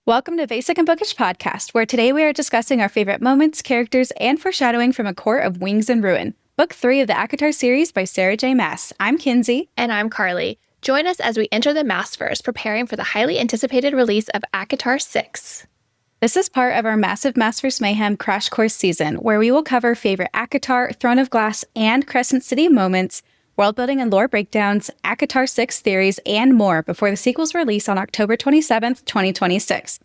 Welcome to Basic and Bookish Podcast, where today we are discussing our favorite moments, characters, and foreshadowing from A Court of Wings and Ruin, Book 3 of the ACOTAR series by Sarah J Maas. I'm Kinsey. And I'm Karly. Join us as we enter the Maasverse, preparing for the highly anticipated release of ACOTAR 6. This is part of our Massive Maasverse Mayhem Crash Course season, where we will cover favorite ACOTAR, Throne of Glass, and Crescent City moments, world-building and lore breakdowns, ACOTAR 6 theories, and more before the sequel's release on October 27th, 2026.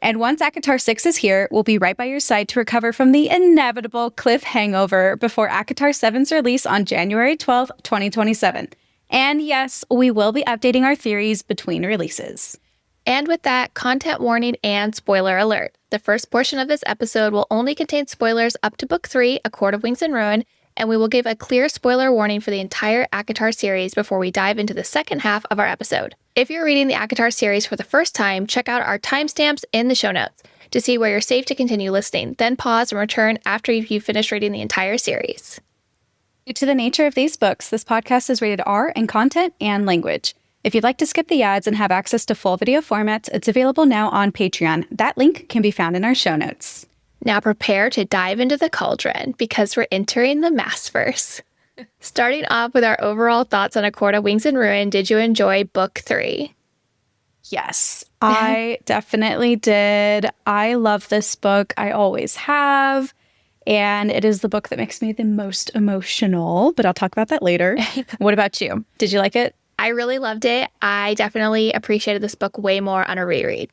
And once ACOTAR 6 is here, we'll be right by your side to recover from the inevitable cliff hangover before ACOTAR 7's release on January 12th, 2027. And yes, we will be updating our theories between releases. And with that, content warning and spoiler alert. The first portion of this episode will only contain spoilers up to Book 3, A Court of Wings and Ruin, and we will give a clear spoiler warning for the entire ACOTAR series before we dive into the second half of our episode. If you're reading the ACOTAR series for the first time, check out our timestamps in the show notes to see where you're safe to continue listening, then pause and return after you've finished reading the entire series. Due to the nature of these books, this podcast is rated R in content and language. If you'd like to skip the ads and have access to full video formats, it's available now on Patreon. That link can be found in our show notes. Now prepare to dive into the cauldron because we're entering the Maasverse. Starting off with our overall thoughts on A Court of Wings and Ruin, did you enjoy Book 3? Yes, I definitely did. I love this book. I always have. And it is the book that makes me the most emotional, but I'll talk about that later. What about you? Did you like it? I really loved it. I definitely appreciated this book way more on a reread,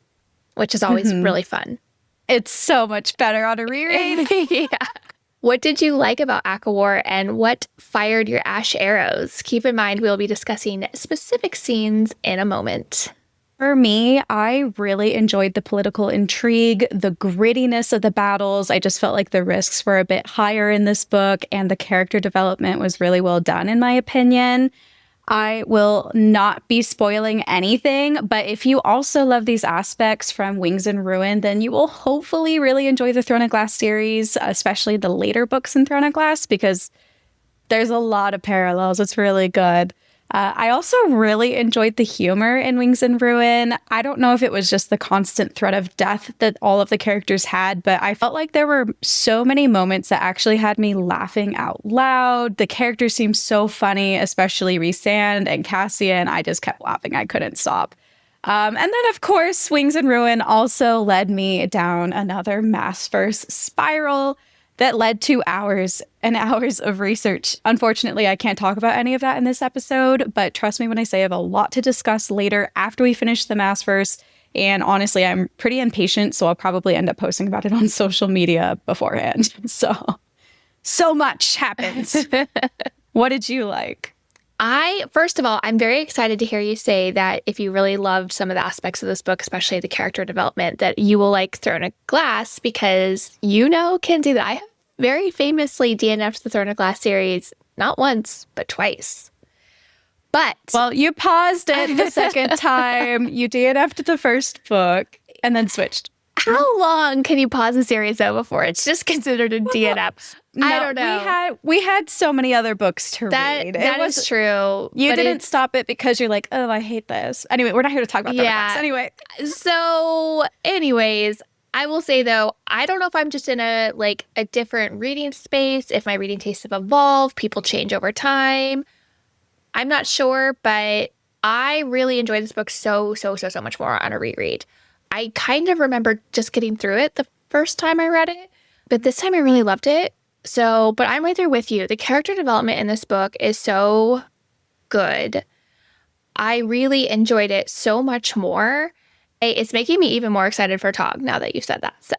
which is always really fun. It's so much better on a reread. Yeah. What did you like about ACOWAR and what fired your ash arrows? Keep in mind, we'll be discussing specific scenes in a moment. For me, I really enjoyed the political intrigue, the grittiness of the battles. I just felt like the risks were a bit higher in this book, and the character development was really well done, in my opinion. I will not be spoiling anything, but if you also love these aspects from Wings and Ruin, then you will hopefully really enjoy the Throne of Glass series, especially the later books in Throne of Glass, because there's a lot of parallels. It's really good. I also really enjoyed the humor in Wings and Ruin. I don't know if it was just the constant threat of death that all of the characters had, but I felt like there were so many moments that actually had me laughing out loud. The characters seemed so funny, especially Rhysand and Cassian. I just kept laughing. I couldn't stop. And then, of course, Wings and Ruin also led me down another Maasverse spiral that led to hours and hours of research. Unfortunately, I can't talk about any of that in this episode, but trust me when I say I have a lot to discuss later after we finish the Maasverse. And honestly, I'm pretty impatient, so I'll probably end up posting about it on social media beforehand. So much happens. What did you like? First of all, I'm very excited to hear you say that if you really loved some of the aspects of this book, especially the character development, that you will like Throne of Glass, because you know, Kinsey, that I have very famously DNF'd the Throne of Glass series, not once, but twice. But well, you paused it the second time. You DNF'd the first book and then switched. How long can you pause a series, though, before it's just considered a DNF? No, I don't know. We had so many other books to read. That is true. You didn't stop it because you're like, oh, I hate this. Anyway, we're not here to talk about that. Anyway. So, anyways, I will say, though, I don't know if I'm just in a different reading space, if my reading tastes have evolved, people change over time. I'm not sure, but I really enjoyed this book so much more on a reread. I kind of remember just getting through it the first time I read it, but this time I really loved it. So, but I'm right there with you. The character development in this book is so good. I really enjoyed it so much more. It's making me even more excited for Tog now that you said that. So,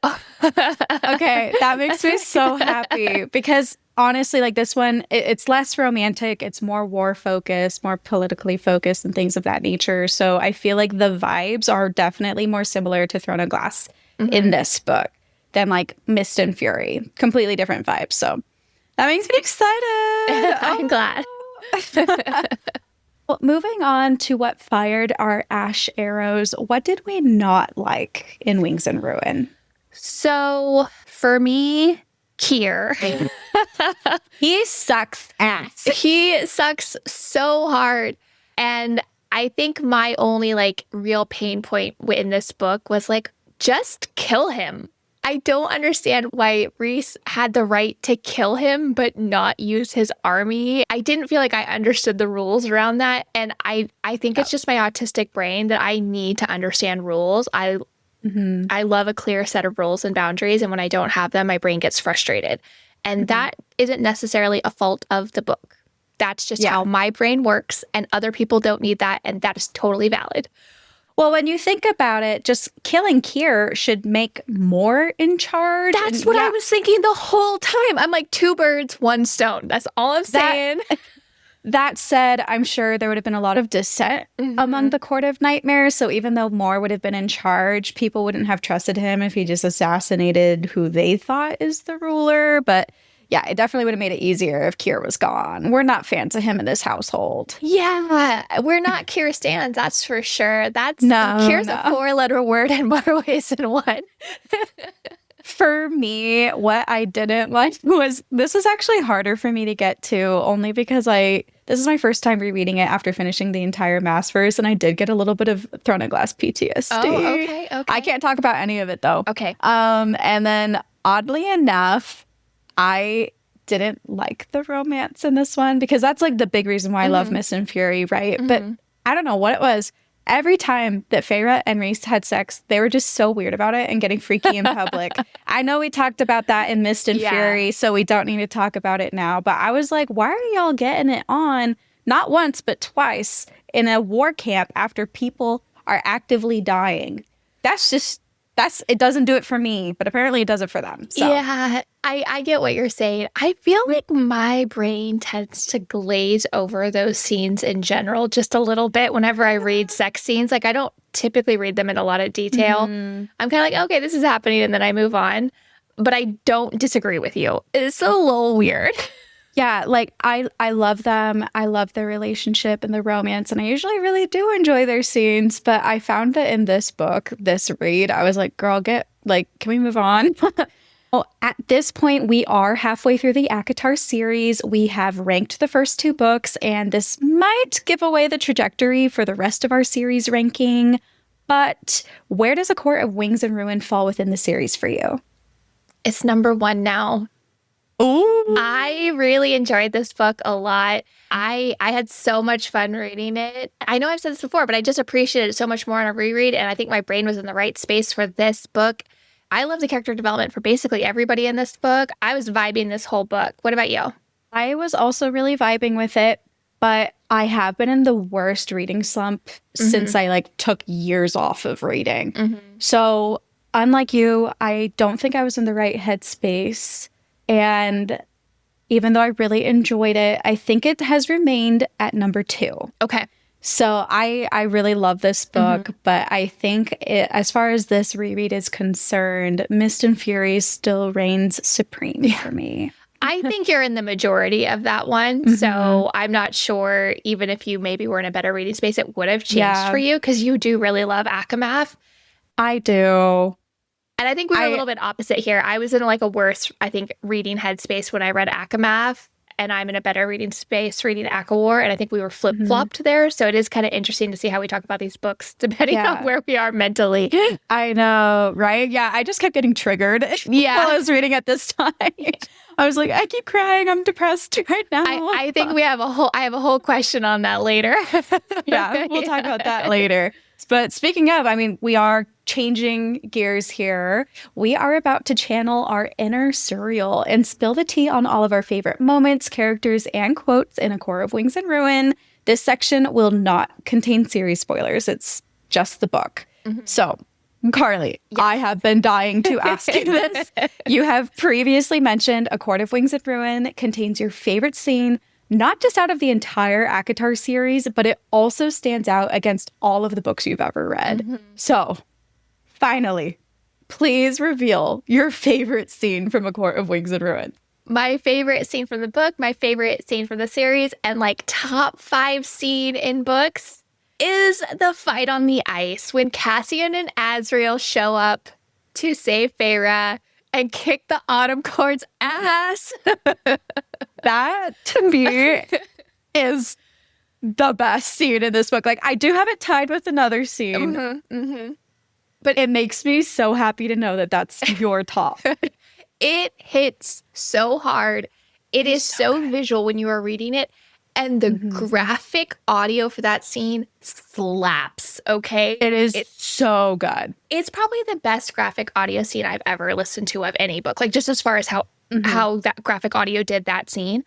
okay, that makes me so happy because honestly, like this one, it's less romantic. It's more war focused, more politically focused and things of that nature. So I feel like the vibes are definitely more similar to Throne of Glass in this book than like Mist and Fury. Completely different vibes. So that makes me excited. I'm glad. Well, moving on to what fired our ash arrows, what did we not like in Wings and Ruin? So for me, Kier. He sucks ass. He sucks so hard. And I think my only real pain point in this book was just kill him. I don't understand why Rhys had the right to kill him, but not use his army. I didn't feel like I understood the rules around that. And I think it's just my autistic brain that I need to understand rules. I love a clear set of rules and boundaries. And when I don't have them, my brain gets frustrated. And that isn't necessarily a fault of the book. That's just how my brain works. And other people don't need that. And that is totally valid. Well, when you think about it, just killing Kier should make more in charge. That's what I was thinking the whole time. I'm like, 2 birds, 1 stone. That's all I'm saying. That said, I'm sure there would have been a lot of dissent among the Court of Nightmares. So even though Moore would have been in charge, people wouldn't have trusted him if he just assassinated who they thought is the ruler. But yeah, it definitely would have made it easier if Kier was gone. We're not fans of him in this household. Yeah, we're not Kier stans, that's for sure. Kier's a 4-letter word in more ways than one. For me, what I didn't like was, this was actually harder for me to get to, only because this is my first time rereading it after finishing the entire Maasverse, and I did get a little bit of Throne of Glass PTSD. Oh, okay. I can't talk about any of it, though. Okay. And then, oddly enough, I didn't like the romance in this one, because that's like the big reason why I love Mist and Fury, right? But I don't know what it was. Every time that Feyre and Rhys had sex, they were just so weird about it and getting freaky in public. I know we talked about that in Mist and Fury, so we don't need to talk about it now. But I was like, why are y'all getting it on, not once, but twice, in a war camp after people are actively dying? It doesn't do it for me, but apparently it does it for them. So. Yeah, I get what you're saying. I feel like my brain tends to glaze over those scenes in general just a little bit whenever I read sex scenes. Like, I don't typically read them in a lot of detail. I'm kind of like, okay, this is happening, and then I move on. But I don't disagree with you. It's a little weird. Yeah, like I love them. I love their relationship and the romance, and I usually really do enjoy their scenes. But I found that in this book, this read, I was like, girl, can we move on? Well, at this point, we are halfway through the ACOTAR series. We have ranked the first 2 books, and this might give away the trajectory for the rest of our series ranking. But where does A Court of Wings and Ruin fall within the series for you? It's number 1 now. Ooh. I really enjoyed this book a lot. I had so much fun reading it. I know I've said this before, but I just appreciated it so much more on a reread, and I think my brain was in the right space for this book. I love the character development for basically everybody in this book. I was vibing this whole book. What about you? I was also really vibing with it, but I have been in the worst reading slump since I took years off of reading. So unlike you, I don't think I was in the right headspace. And even though I really enjoyed it, I think it has remained at number 2. Okay. So I really love this book, but I think as far as this reread is concerned, Mist and Fury still reigns supreme for me. I think you're in the majority of that one. So I'm not sure, even if you maybe were in a better reading space, it would have changed for you, because you do really love ACOMAF. I do. And I think we were a little bit opposite here. I was in a worse, I think, reading headspace when I read ACOMAF, and I'm in a better reading space reading ACOWAR, and I think we were flip-flopped there. So it is kind of interesting to see how we talk about these books, depending on where we are mentally. I know, right? Yeah, I just kept getting triggered while I was reading at this time. I was like, I keep crying. I'm depressed right now. I think I have a whole question on that later. Yeah, we'll talk about that later. But speaking of, we are changing gears here. We are about to channel our inner Suriel and spill the tea on all of our favorite moments, characters, and quotes in A Court of Wings and Ruin. This section will not contain series spoilers. It's just the book. So, Karly, I have been dying to ask you this. You have previously mentioned A Court of Wings and Ruin contains your favorite scene, not just out of the entire ACOTAR series, but it also stands out against all of the books you've ever read. So, finally, please reveal your favorite scene from A Court of Wings and Ruin. My favorite scene from the book, my favorite scene from the series, and top 5 scene in books is the fight on the ice when Cassian and Azriel show up to save Feyre and kick the Autumn Court's ass. That, to me, is the best scene in this book. I do have it tied with another scene. But it makes me so happy to know that that's your top. It hits so hard. It is so visual when you are reading it. And the graphic audio for that scene slaps, okay? It is so good. It's probably the best graphic audio scene I've ever listened to of any book. Like, just as far as how that graphic audio did that scene.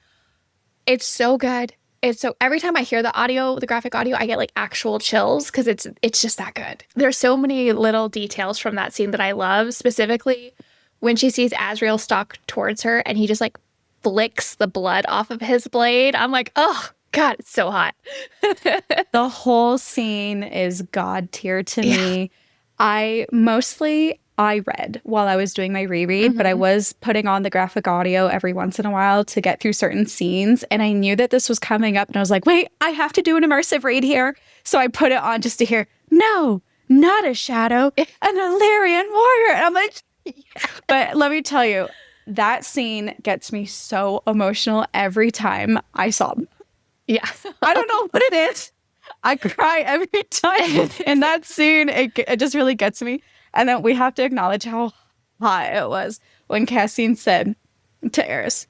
It's so good. It's so, every time I hear the graphic audio, I get like actual chills because it's just that good. There's so many little details from that scene that I love, specifically when she sees Azrael stalk towards her and he just like flicks the blood off of his blade. I'm like, oh God, it's so hot. The whole scene is God tier to me. I read while I was doing my reread, but I was putting on the graphic audio every once in a while to get through certain scenes. And I knew that this was coming up and I was like, wait, I have to do an immersive read here. So I put it on just to hear, no, not a shadow, an Illyrian warrior. And I'm like, but let me tell you, that scene gets me so emotional every time I sob. Yeah. I don't know what it is. I cry every time in that scene. It just really gets me. And then we have to acknowledge how hot it was when Cassian said to Eris,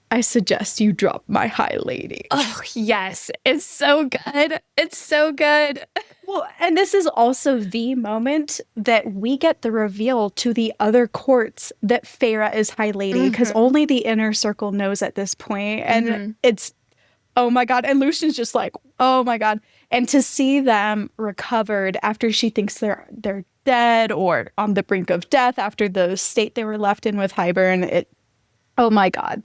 I suggest you drop my high lady. Oh, yes. It's so good. It's so good. Well, and this is also the moment that we get the reveal to the other courts that Feyre is high lady, because only the inner circle knows at this point. And it's, oh my God. And Lucian's just like, oh my God. And to see them recovered after she thinks they're dead or on the brink of death after the state they were left in with Hybern, oh my God.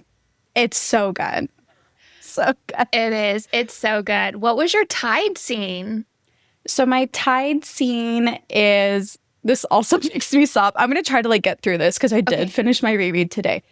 It's so good. So good. It is. It's so good. What was your tide scene? So my tide scene is, this also makes me sob. I'm going to try to like get through this because I did finish my reread today.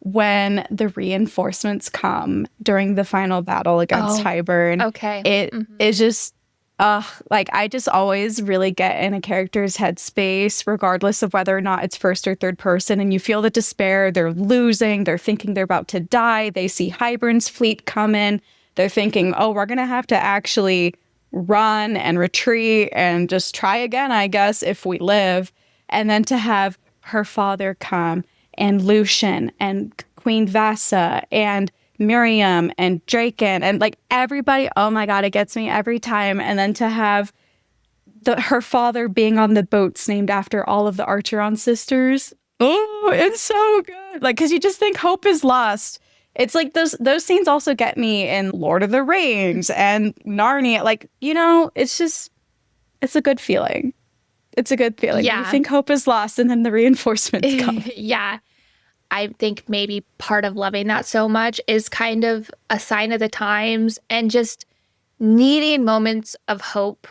When the reinforcements come during the final battle against Hybern, it is just, like I just always really get in a character's headspace, regardless of whether or not it's first or third person, and you feel the despair. They're losing. They're thinking they're about to die. They see Hybern's fleet come in. They're thinking, oh, we're going to have to actually run and retreat and just try again, I guess, if we live. And then to have her father come and Lucian and Queen Vassa and Miriam and Draken and like everybody, oh my God, it gets me every time. And then to have her father being on the boats named after all of the Archeron sisters. Oh, it's so good. Like, because you just think hope is lost. It's like those scenes also get me in Lord of the Rings and Narnia. Like, you know, it's a good feeling. It's a good feeling. Yeah. You think hope is lost and then the reinforcements come. Yeah. I think maybe part of loving that so much is kind of a sign of the times and just needing moments of hope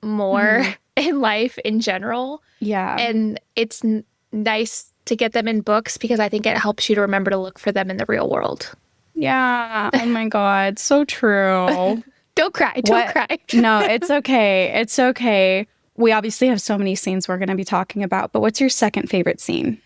more in life in general. Yeah. And it's nice to get them in books because I think it helps you to remember to look for them in the real world. Yeah. Oh my God. So true. Don't cry. Don't cry. No, it's okay. It's okay. We obviously have so many scenes we're going to be talking about, but what's your second favorite scene?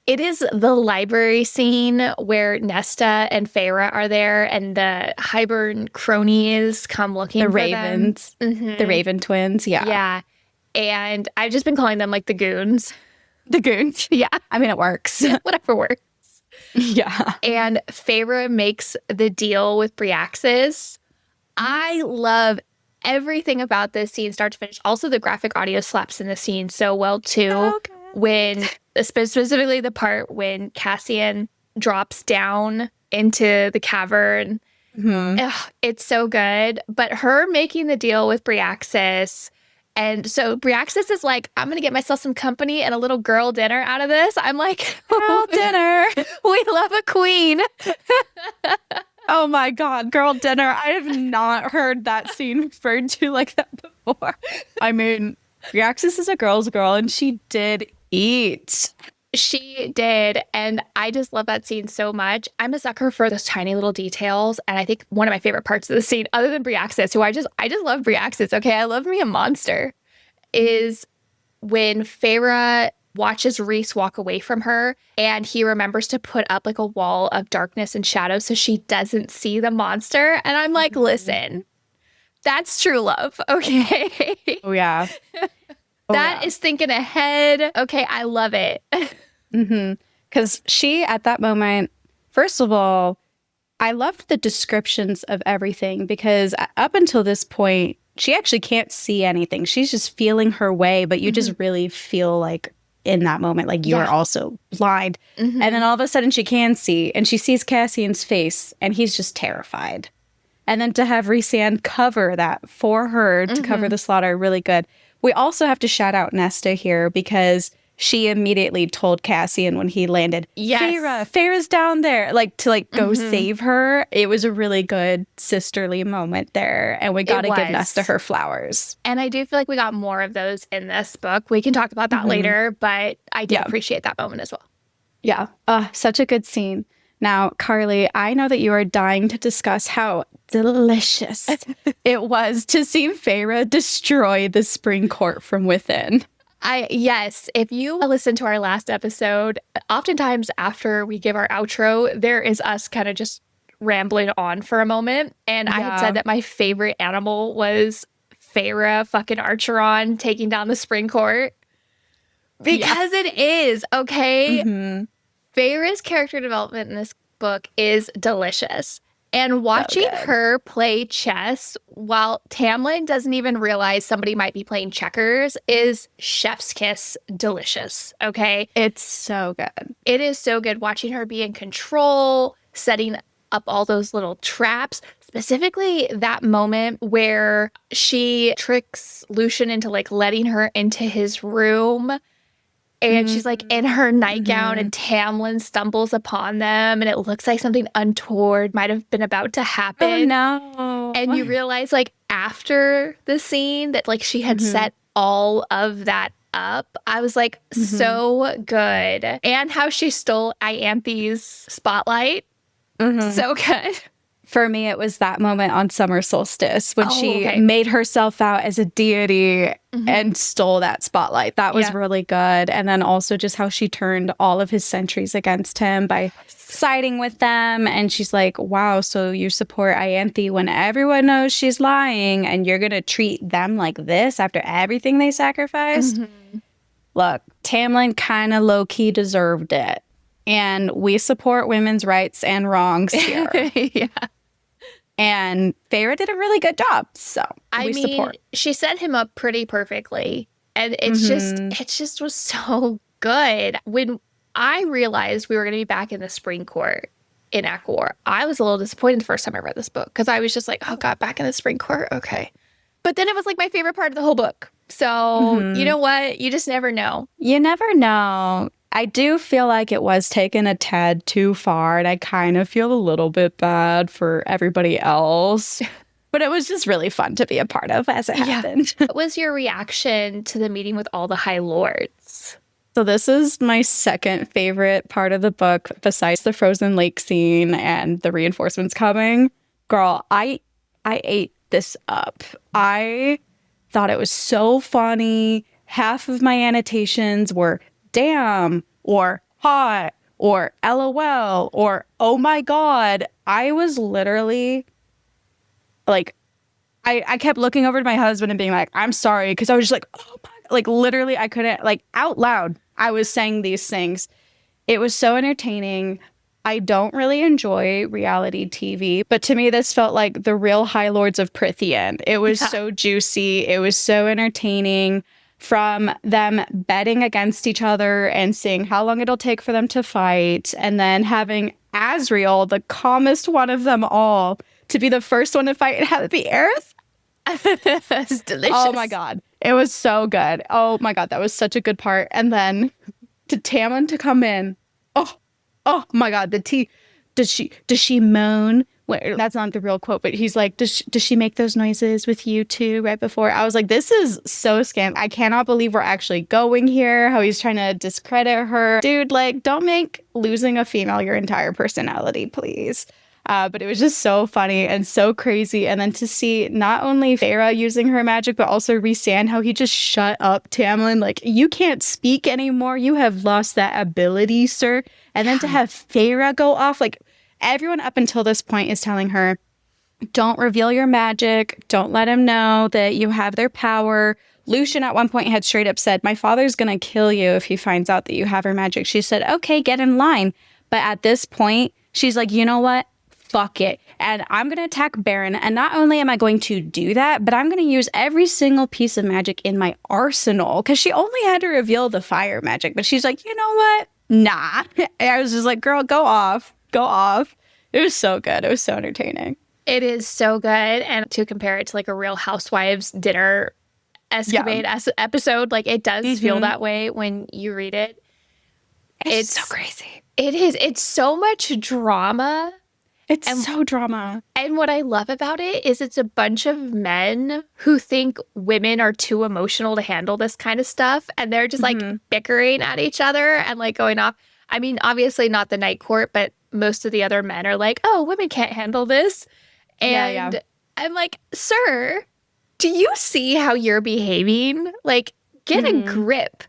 It is the library scene where Nesta and Feyre are there and the Hybern cronies come looking for Ravens. them. The Raven twins. Yeah. Yeah. And I've just been calling them like the goons. The goons. Yeah. I mean, it works. Whatever works. Yeah. And Feyre makes the deal with Bryaxis. I love everything about this scene, start to finish. Also, the graphic audio slaps in the scene so well, too. Okay. When, specifically the part when Cassian drops down into the cavern. Ugh, it's so good. But her making the deal with Bryaxis, and so Bryaxis is like, I'm going to get myself some company and a little girl dinner out of this. I'm like, Girl dinner. We love a queen. Oh my God, girl dinner. I have not heard that scene referred to like that before. I mean, Bryaxis is a girl's girl and she did eat. She did. And I just love that scene so much. I'm a sucker for those tiny little details. And I think one of my favorite parts of the scene, other than Bryaxis, who I just love Bryaxis. Okay, I love me a monster, is when Feyre watches Rhys walk away from her and he remembers to put up like a wall of darkness and shadow so she doesn't see the monster. And I'm like, listen, that's true love. Okay. Oh, yeah. That is thinking ahead. Okay, I love it. Because she, at that moment, first of all, I loved the descriptions of everything because up until this point, she actually can't see anything. She's just feeling her way, but you just really feel like in that moment, like you are also blind. And then all of a sudden she can see, and she sees Cassian's face, and he's just terrified. And then to have Rhysand cover that for her, to cover the slaughter, really good. We also have to shout out Nesta here because she immediately told Cassian when he landed, Feyre's down there, like to go save her. It was a really good sisterly moment there. And we got to give Nesta her flowers. And I do feel like we got more of those in this book. We can talk about that later, but I did appreciate that moment as well. Yeah. Such a good scene. Now, Karly, I know that you are dying to discuss how delicious it was to see Feyre destroy the spring court from within. Yes, if you listen to our last episode, oftentimes after we give our outro, there is us kind of just rambling on for a moment. And I had said that my favorite animal was Feyre fucking Archeron taking down the spring court. Because it is, okay? Feyre's character development in this book is delicious. And watching her play chess while Tamlin doesn't even realize somebody might be playing checkers is chef's kiss delicious, okay? It's so good. It is so good watching her be in control, setting up all those little traps. Specifically, that moment where she tricks Lucian into letting her into his room. And she's in her nightgown and Tamlin stumbles upon them and it looks like something untoward might have been about to happen. Oh, no. And you realize after the scene that she had set all of that up. I was so good. And how she stole Ianthe's spotlight. So good. For me, it was that moment on Summer Solstice when she made herself out as a deity and stole that spotlight. That was really good. And then also just how she turned all of his sentries against him by siding with them. And she's like, wow, so you support Ianthe when everyone knows she's lying and you're going to treat them like this after everything they sacrificed? Look, Tamlin kind of low-key deserved it. And we support women's rights and wrongs here. And Feyre did a really good job, so we support. She set him up pretty perfectly, and it just was so good. When I realized we were going to be back in the spring court in ACOWAR, I was a little disappointed the first time I read this book because I was just oh God, back in the spring court, okay. But then it was my favorite part of the whole book. So you know what? You just never know. You never know. I do feel like it was taken a tad too far, and I kind of feel a little bit bad for everybody else. But it was just really fun to be a part of as it happened. What was your reaction to the meeting with all the High Lords? So this is my second favorite part of the book, besides the frozen lake scene and the reinforcements coming. Girl, I ate this up. I thought it was so funny. Half of my annotations were damn, or hot, or LOL, or oh my God. I was literally I kept looking over to my husband and being like, I'm sorry, because I was just oh my, literally I couldn't, out loud, I was saying these things. It was so entertaining. I don't really enjoy reality TV, but to me, this felt like the real High Lords of Prythian. It was so juicy. It was so entertaining. From them betting against each other and seeing how long it'll take for them to fight, and then having Asriel, the calmest one of them all, to be the first one to fight and have it be Aerith. It's delicious. Oh my God. It was so good. Oh my God. That was such a good part. And then to Tamlin to come in. Oh my God. The tea. Does she moan? Wait, that's not the real quote, but he's like, does she make those noises with you too right before? I was like, this is so scam. I cannot believe we're actually going here. How he's trying to discredit her. Dude, don't make losing a female your entire personality, please. But it was just so funny and so crazy. And then to see not only Feyre using her magic, but also Rhysand, how he just shut up Tamlin. You can't speak anymore. You have lost that ability, sir. And then to have Feyre go off, everyone up until this point is telling her, don't reveal your magic. Don't let him know that you have their power. Lucian at one point had straight up said, my father's going to kill you if he finds out that you have her magic. She said, okay, get in line. But at this point, she's like, you know what? Fuck it. And I'm going to attack Baron. And not only am I going to do that, but I'm going to use every single piece of magic in my arsenal. Because she only had to reveal the fire magic. But she's like, you know what? Nah. And I was just like, girl, go off. Go off. It was so good. It was so entertaining. It is so good. And to compare it to like a Real Housewives dinner escapade episode, like it does feel that way when you read it. It's so crazy. It is. It's so much drama. It's so drama. And what I love about it is it's a bunch of men who think women are too emotional to handle this kind of stuff. And they're just like bickering at each other and like going off. I mean, obviously not the night court, but most of the other men are like, oh, women can't handle this. And I'm like, sir, do you see how you're behaving? Like, get a grip.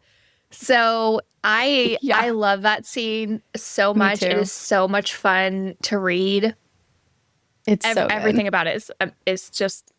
So I love that scene so much. It is so much fun to read. It's so everything about it is just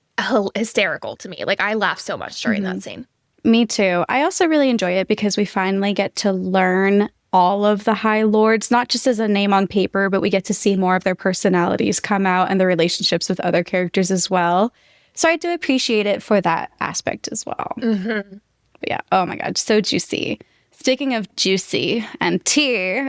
hysterical to me. Like I laugh so much during that scene. Me too. I also really enjoy it because we finally get to learn all of the High Lords, not just as a name on paper, but we get to see more of their personalities come out and their relationships with other characters as well. So I do appreciate it for that aspect as well. But yeah. Oh my God. So juicy. Speaking of juicy and tea,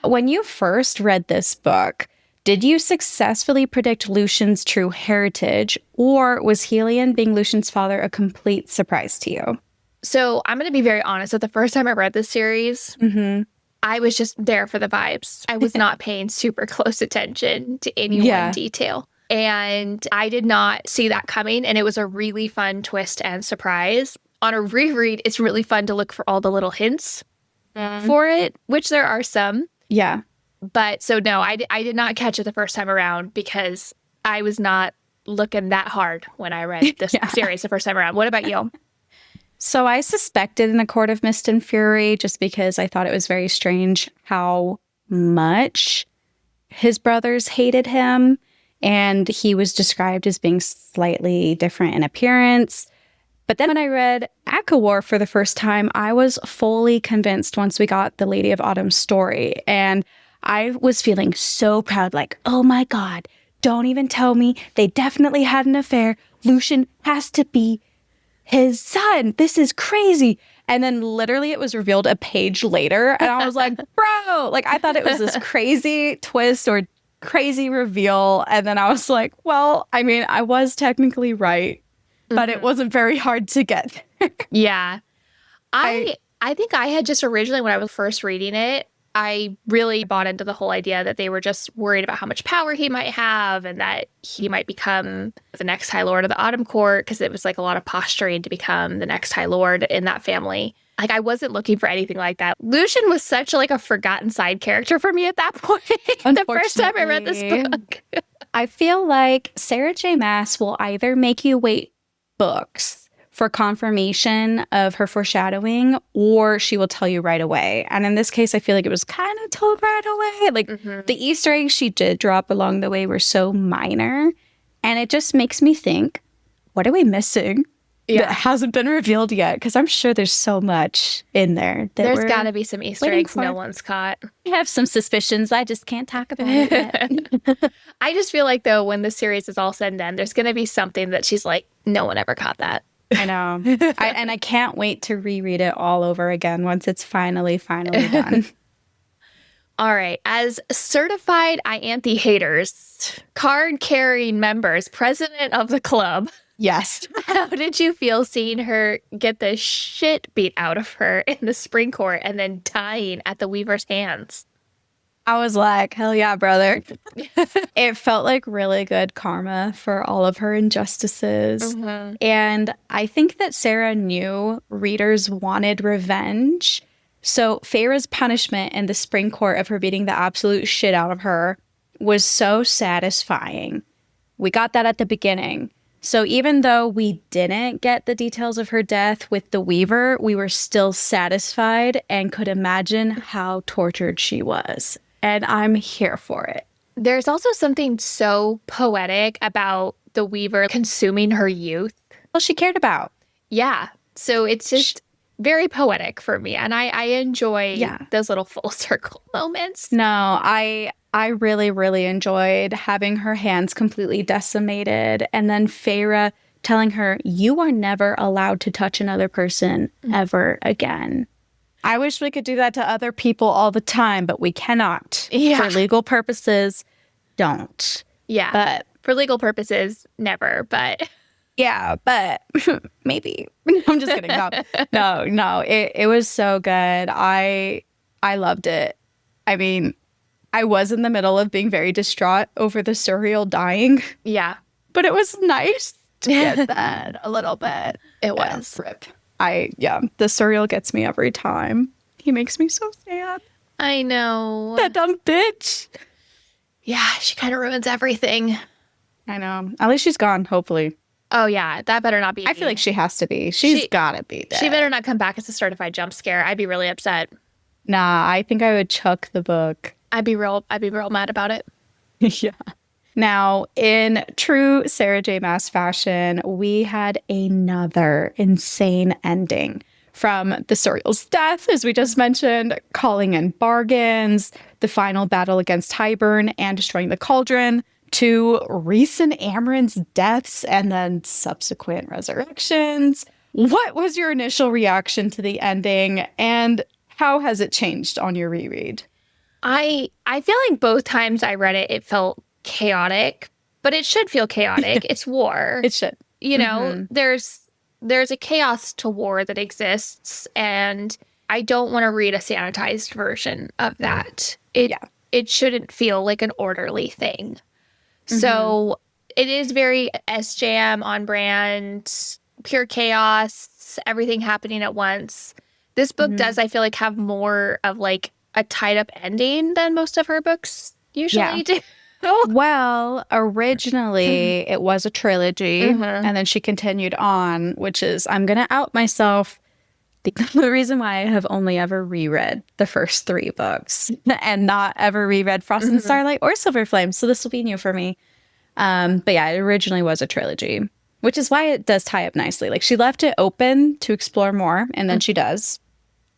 when you first read this book, did you successfully predict Lucian's true heritage, or was Helion being Lucian's father a complete surprise to you? So I'm going to be very honest. That the first time I read this series, I was just there for the vibes. I was not paying super close attention to any one detail. And I did not see that coming. And it was a really fun twist and surprise. On a reread, it's really fun to look for all the little hints for it, which there are some. Yeah. But so no, I did not catch it the first time around because I was not looking that hard when I read this series the first time around. What about you? So I suspected in A Court of Mist and Fury just because I thought it was very strange how much his brothers hated him. And he was described as being slightly different in appearance. But then when I read ACOWAR for the first time, I was fully convinced once we got the Lady of Autumn's story. And I was feeling so proud, like, oh my God, don't even tell me. They definitely had an affair. Lucian has to be his son. This is crazy. And then literally it was revealed a page later. And I was like, bro, like I thought it was this crazy twist or crazy reveal. And then I was like, well, I mean, I was technically right, but it wasn't very hard to get. Yeah. I think I had just originally, when I was first reading it, I really bought into the whole idea that they were just worried about how much power he might have and that he might become the next High Lord of the Autumn Court, because it was like a lot of posturing to become the next High Lord in that family. Like I wasn't looking for anything like that. Lucian was such like a forgotten side character for me at that point. The first time I read this book. I feel like Sarah J Maas will either make you wait books for confirmation of her foreshadowing, or she will tell you right away. And in this case, I feel like it was kind of told right away. Like the Easter eggs she did drop along the way were so minor. And it just makes me think, what are we missing that hasn't been revealed yet? Because I'm sure there's so much in there. There's got to be some Easter eggs no one's caught. I have some suspicions. I just can't talk about it yet. I just feel like, though, when the series is all said and done, there's going to be something that she's like, no one ever caught that. I know. And I can't wait to reread it all over again once it's finally done. All right. As certified Ianthe haters, card-carrying members, president of the club. Yes. How did you feel seeing her get the shit beat out of her in the spring court and then dying at the Weaver's hands? I was like, hell yeah, brother. It felt like really good karma for all of her injustices. And I think that Sarah knew readers wanted revenge. So Feyre's punishment in the spring court of her beating the absolute shit out of her was so satisfying. We got that at the beginning. So even though we didn't get the details of her death with the Weaver, we were still satisfied and could imagine how tortured she was. And I'm here for it. There's also something so poetic about the Weaver consuming her youth. Well, she cared about. Yeah. So it's just very poetic for me. And I enjoy those little full circle moments. No, I really, really enjoyed having her hands completely decimated. And then Feyre telling her, you are never allowed to touch another person ever again. I wish we could do that to other people all the time, but we cannot. Yeah. For legal purposes, don't. Yeah. But for legal purposes, never. But yeah, but maybe. I'm just kidding. No. It was so good. I loved it. I mean, I was in the middle of being very distraught over the Suriel dying. Yeah. But it was nice to get that a little bit. It was. Rip. The Suriel gets me every time. He makes me so sad. I know. That dumb bitch. Yeah, she kind of ruins everything. I know. At least she's gone, hopefully. Oh, yeah. That better not be. I feel like she has to be. She's gotta be dead. She better not come back as a certified jump scare. I'd be really upset. Nah, I think I would chuck the book. I'd be real mad about it. Yeah. Now, in true Sarah J Maas fashion, we had another insane ending. From the Suriel's death, as we just mentioned, calling in bargains, the final battle against Hybern and destroying the cauldron, to Rhys and Amren's deaths and then subsequent resurrections. What was your initial reaction to the ending, and how has it changed on your reread? I feel like both times I read it, it felt chaotic, but it should feel chaotic. It's war. It should. You know, there's a chaos to war that exists, and I don't want to read a sanitized version of that. It shouldn't feel like an orderly thing. So it is very SJM on brand, pure chaos, everything happening at once. This book does, I feel like, have more of like a tied up ending than most of her books usually do. Well, originally it was a trilogy, and then she continued on, which is, I'm going to out myself. The reason why I have only ever reread the first 3 books and not ever reread Frost and Starlight or Silver Flame, so this will be new for me. But yeah, it originally was a trilogy, which is why it does tie up nicely. Like, she left it open to explore more, and then she does.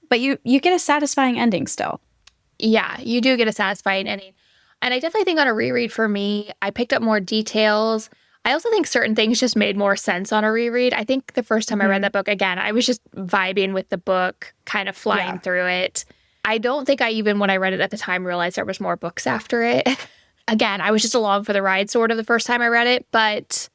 But you get a satisfying ending still. Yeah, you do get a satisfying ending. And I definitely think on a reread for me, I picked up more details. I also think certain things just made more sense on a reread. I think the first time I read that book, again, I was just vibing with the book, kind of flying through it. I don't think I even, when I read it at the time, realized there was more books after it. Again, I was just along for the ride sort of the first time I read it. But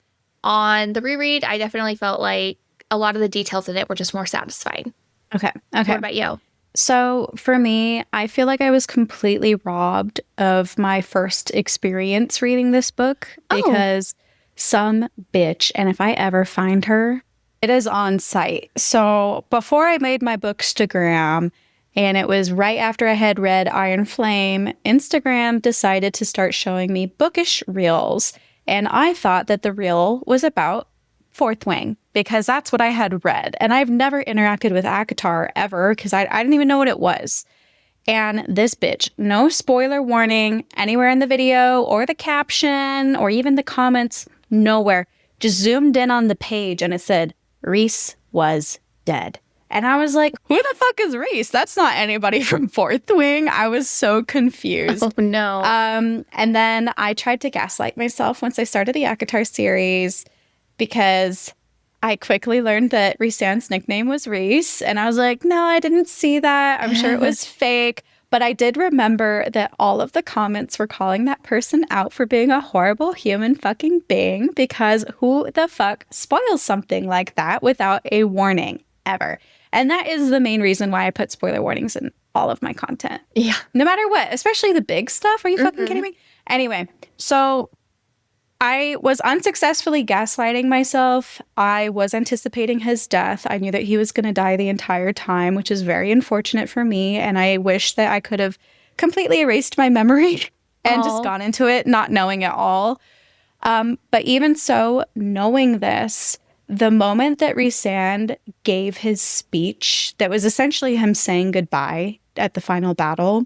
on the reread, I definitely felt like a lot of the details in it were just more satisfying. Okay. What about you? So for me, I feel like I was completely robbed of my first experience reading this book because some bitch, and if I ever find her, it is on site. So before I made my Bookstagram, and it was right after I had read Iron Flame, Instagram decided to start showing me bookish reels. And I thought that the reel was about Fourth Wing, because that's what I had read. And I've never interacted with ACOTAR ever, because I didn't even know what it was. And this bitch, no spoiler warning anywhere in the video or the caption or even the comments, nowhere, just zoomed in on the page and it said, Rhys was dead. And I was like, who the fuck is Rhys? That's not anybody from Fourth Wing. I was so confused. Oh, no. And then I tried to gaslight myself once I started the ACOTAR series, because I quickly learned that Rhysand's nickname was Rhys. And I was like, no, I didn't see that. I'm sure it was fake. But I did remember that all of the comments were calling that person out for being a horrible human fucking being, because who the fuck spoils something like that without a warning ever? And that is the main reason why I put spoiler warnings in all of my content. Yeah. No matter what, especially the big stuff. Are you fucking kidding me? Anyway, so I was unsuccessfully gaslighting myself. I was anticipating his death. I knew that he was going to die the entire time, which is very unfortunate for me. And I wish that I could have completely erased my memory and just gone into it not knowing at all. But even so, knowing this, the moment that Rhysand gave his speech, that was essentially him saying goodbye at the final battle,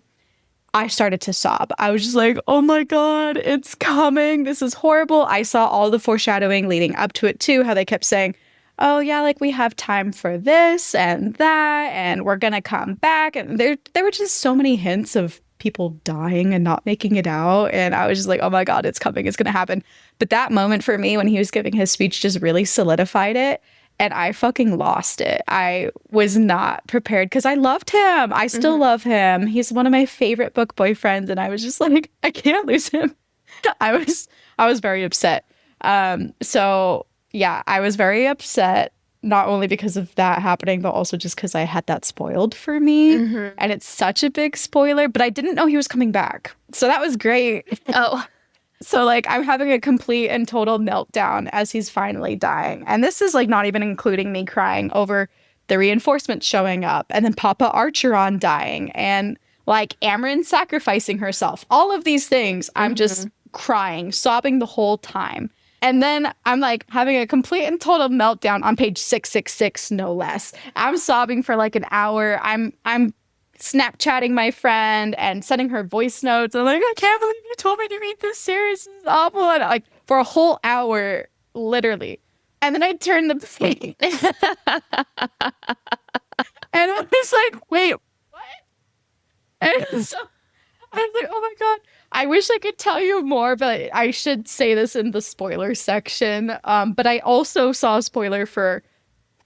I started to sob. I was just like, oh my God, it's coming. This is horrible. I saw all the foreshadowing leading up to it too, how they kept saying, oh yeah, like we have time for this and that, and we're gonna come back. And there were just so many hints of people dying and not making it out. And I was just like, oh my God, it's coming, it's gonna happen. But that moment for me when he was giving his speech just really solidified it. And I fucking lost it. I was not prepared because I loved him. I still love him. He's one of my favorite book boyfriends. And I was just like, I can't lose him. I was very upset. So yeah, I was very upset, not only because of that happening, but also just because I had that spoiled for me. And it's such a big spoiler, but I didn't know he was coming back. So that was great. Oh. So, like, I'm having a complete and total meltdown as he's finally dying. And this is, like, not even including me crying over the reinforcements showing up and then Papa Archeron dying and, like, Amryn sacrificing herself. All of these things, I'm just crying, sobbing the whole time. And then I'm, like, having a complete and total meltdown on page 666, no less. I'm sobbing for, like, an hour. I'm Snapchatting my friend and sending her voice notes. I'm like, I can't believe you told me to read this series. This is awful. And like for a whole hour, literally. And then I turned the page. And I was like, wait, what? And so I was like, oh my God. I wish I could tell you more, but I should say this in the spoiler section. But I also saw a spoiler for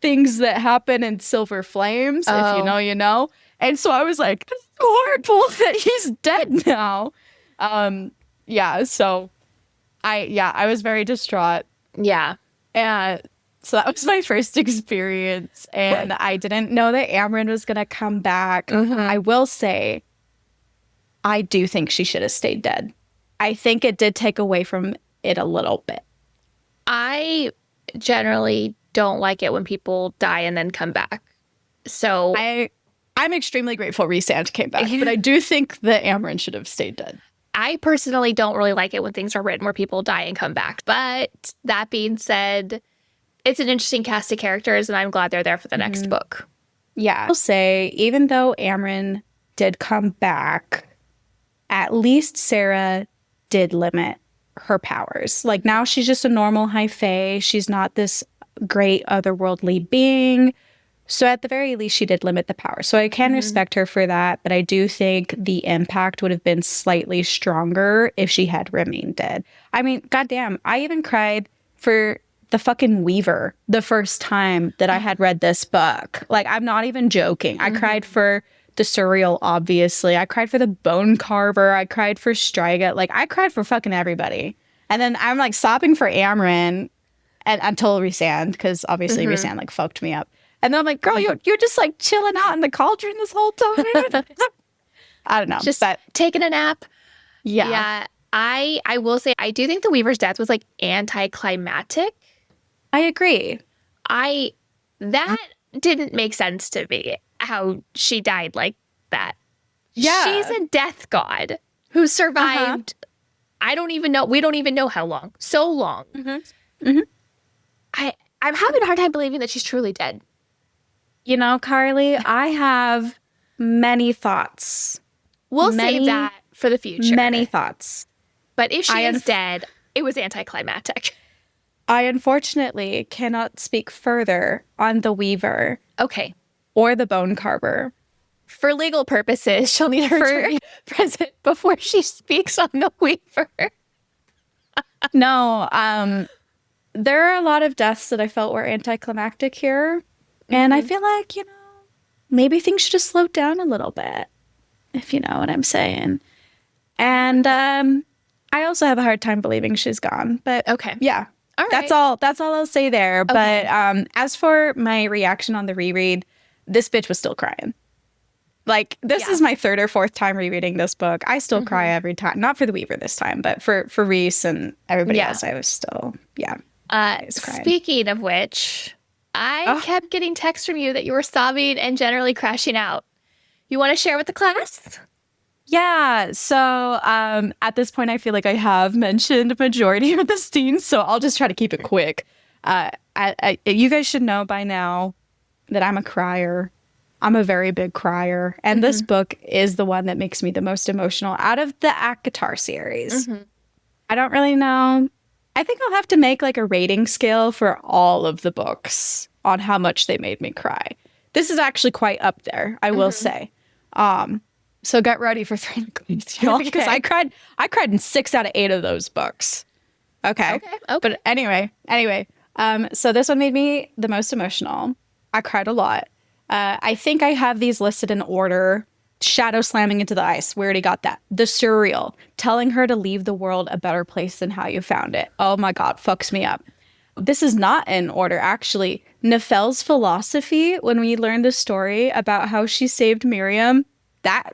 things that happen in Silver Flames. If you know, you know. And so I was like, this is horrible that he's dead now. So I was very distraught. Yeah. And so that was my first experience. And I didn't know that Amryn was going to come back. I will say, I do think she should have stayed dead. I think it did take away from it a little bit. I generally don't like it when people die and then come back. So I'm extremely grateful Rhysand came back, but I do think that Amryn should have stayed dead. I personally don't really like it when things are written where people die and come back. But that being said, it's an interesting cast of characters, and I'm glad they're there for the next book. Yeah. I'll say, even though Amryn did come back, at least Sarah did limit her powers. Like, now she's just a normal high fae. She's not this great otherworldly being. So at the very least, she did limit the power. So I can respect her for that, but I do think the impact would have been slightly stronger if she had remained dead. I mean, goddamn, I even cried for the fucking Weaver the first time that I had read this book. Like, I'm not even joking. I cried for the Suriel, obviously. I cried for the Bone Carver. I cried for Striga. Like, I cried for fucking everybody. And then I'm, like, sobbing for Amryn and until Rhysand, because obviously Rhysand, like, fucked me up. And then I'm like, girl, you're just like chilling out in the cauldron this whole time. I don't know. Just taking a nap. Yeah. Yeah. I will say, I do think the Weaver's death was like anticlimactic. I agree. That didn't make sense to me, how she died like that. Yeah. She's a death god who survived. I don't even know. We don't even know how long. So long. I'm having a hard time believing that she's truly dead. You know, Karly, I have many thoughts. We'll save that for the future. Many thoughts. But if she is dead, it was anticlimactic. I unfortunately cannot speak further on the Weaver. Okay. Or the Bone Carver. For legal purposes, she'll need her to be present before she speaks on the Weaver. No, there are a lot of deaths that I felt were anticlimactic here. And I feel like, you know, maybe things should have slowed down a little bit, if you know what I'm saying. And I also have a hard time believing she's gone. But okay. Yeah. All right. That's all I'll say there. Okay. But as for my reaction on the reread, this bitch was still crying. Like, this is my third or fourth time rereading this book. I still cry every time. Not for the Weaver this time, but for Rhys and everybody else, I was still, I was crying. Speaking of which, I kept getting texts from you that you were sobbing and generally crashing out. You want to share with the class? Yeah, so at this point, I feel like I have mentioned a majority of the scenes, so I'll just try to keep it quick. You guys should know by now that I'm a crier. I'm a very big crier, and this book is the one that makes me the most emotional out of the ACOTAR series. I don't really know I think I'll have to make like a rating scale for all of the books on how much they made me cry. This is actually quite up there, I will say. So get ready for 3 degrees, y'all, because I cried in 6 out of 8 of those books. Okay. But anyway. So this one made me the most emotional. I cried a lot. I think I have these listed in order. Shadow slamming into the ice. We already got that. The Suriel, telling her to leave the world a better place than how you found it. Oh my God, fucks me up. This is not in order, actually. Nefel's philosophy, when we learned the story about how she saved Miriam, that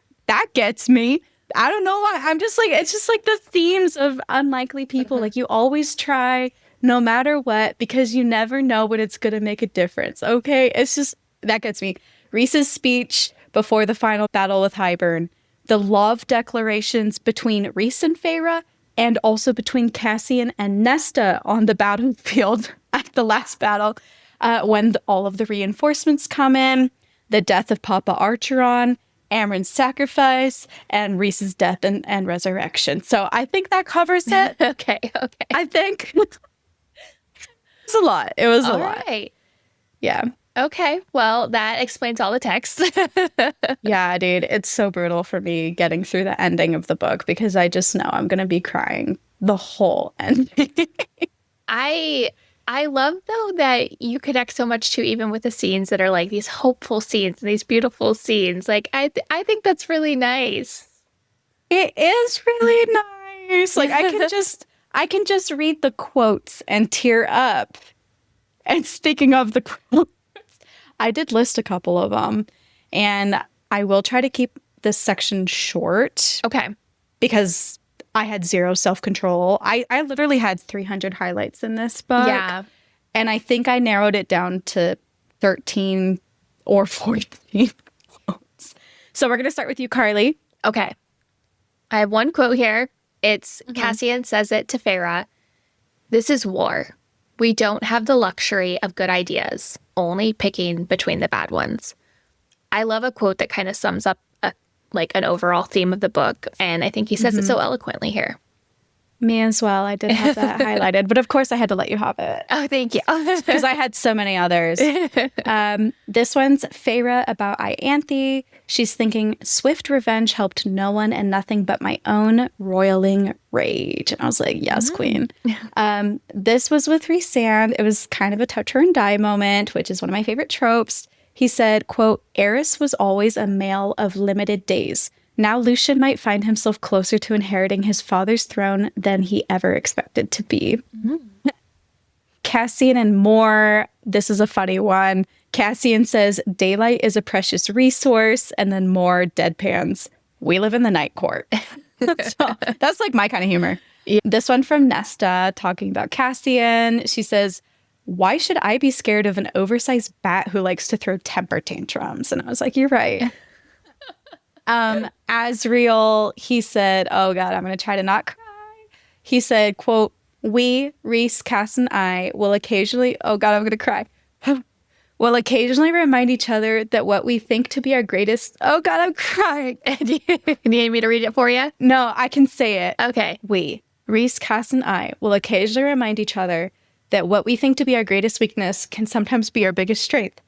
gets me. I don't know why. I'm just like, it's just like the themes of unlikely people. Like, you always try no matter what, because you never know when it's going to make a difference. Okay. It's just, that gets me. Rhys's speech before the final battle with Hybern, the love declarations between Rhys and Feyre, and also between Cassian and Nesta on the battlefield at the last battle, when all of the reinforcements come in, the death of Papa Archeron, Amren's sacrifice, and Rhys's death and resurrection. So I think that covers it. Okay. I think it was a lot. It was a lot. Right. Yeah. Okay. Well, that explains all the text. Yeah, dude. It's so brutal for me getting through the ending of the book because I just know I'm going to be crying the whole ending. I love, though, that you connect so much to even with the scenes that are like these hopeful scenes and these beautiful scenes. Like, I think that's really nice. It is really nice. Like, I can just read the quotes and tear up. And speaking of the quotes, I did list a couple of them, and I will try to keep this section short. Okay. Because I had zero self-control. I literally had 300 highlights in this book. Yeah. And I think I narrowed it down to 13 or 14 quotes. So we're going to start with you, Karly. Okay. I have one quote here. It's Cassian says it to Feyre. "This is war. We don't have the luxury of good ideas, only picking between the bad ones." I love a quote that kind of sums up an overall theme of the book, and I think he says it so eloquently here. Me as well. I did have that highlighted, but of course I had to let you have it. Oh, thank you. Because I had so many others. This one's Feyre about Ianthe. She's thinking, "Swift revenge helped no one and nothing but my own roiling rage." And I was like, yes, queen. This was with Rhysand. It was kind of a touch her and die moment, which is one of my favorite tropes. He said, quote, "Eris was always a male of limited days. Now Lucian might find himself closer to inheriting his father's throne than he ever expected to be." Cassian and Moore. This is a funny one. Cassian says, "Daylight is a precious resource." And then Moore deadpans, "We live in the night court." So, that's like my kind of humor. Yeah. This one from Nesta talking about Cassian. She says, "Why should I be scared of an oversized bat who likes to throw temper tantrums?" And I was like, you're right. Asriel, he said, oh God, I'm going to try to not cry. He said, quote, "We, Rhys, Cass, and I will occasionally," oh God, I'm going to cry, "will occasionally remind each other that what we think to be our greatest," oh God, I'm crying. Do you need me to read it for you? No, I can say it. Okay. "We, Rhys, Cass, and I will occasionally remind each other that what we think to be our greatest weakness can sometimes be our biggest strength,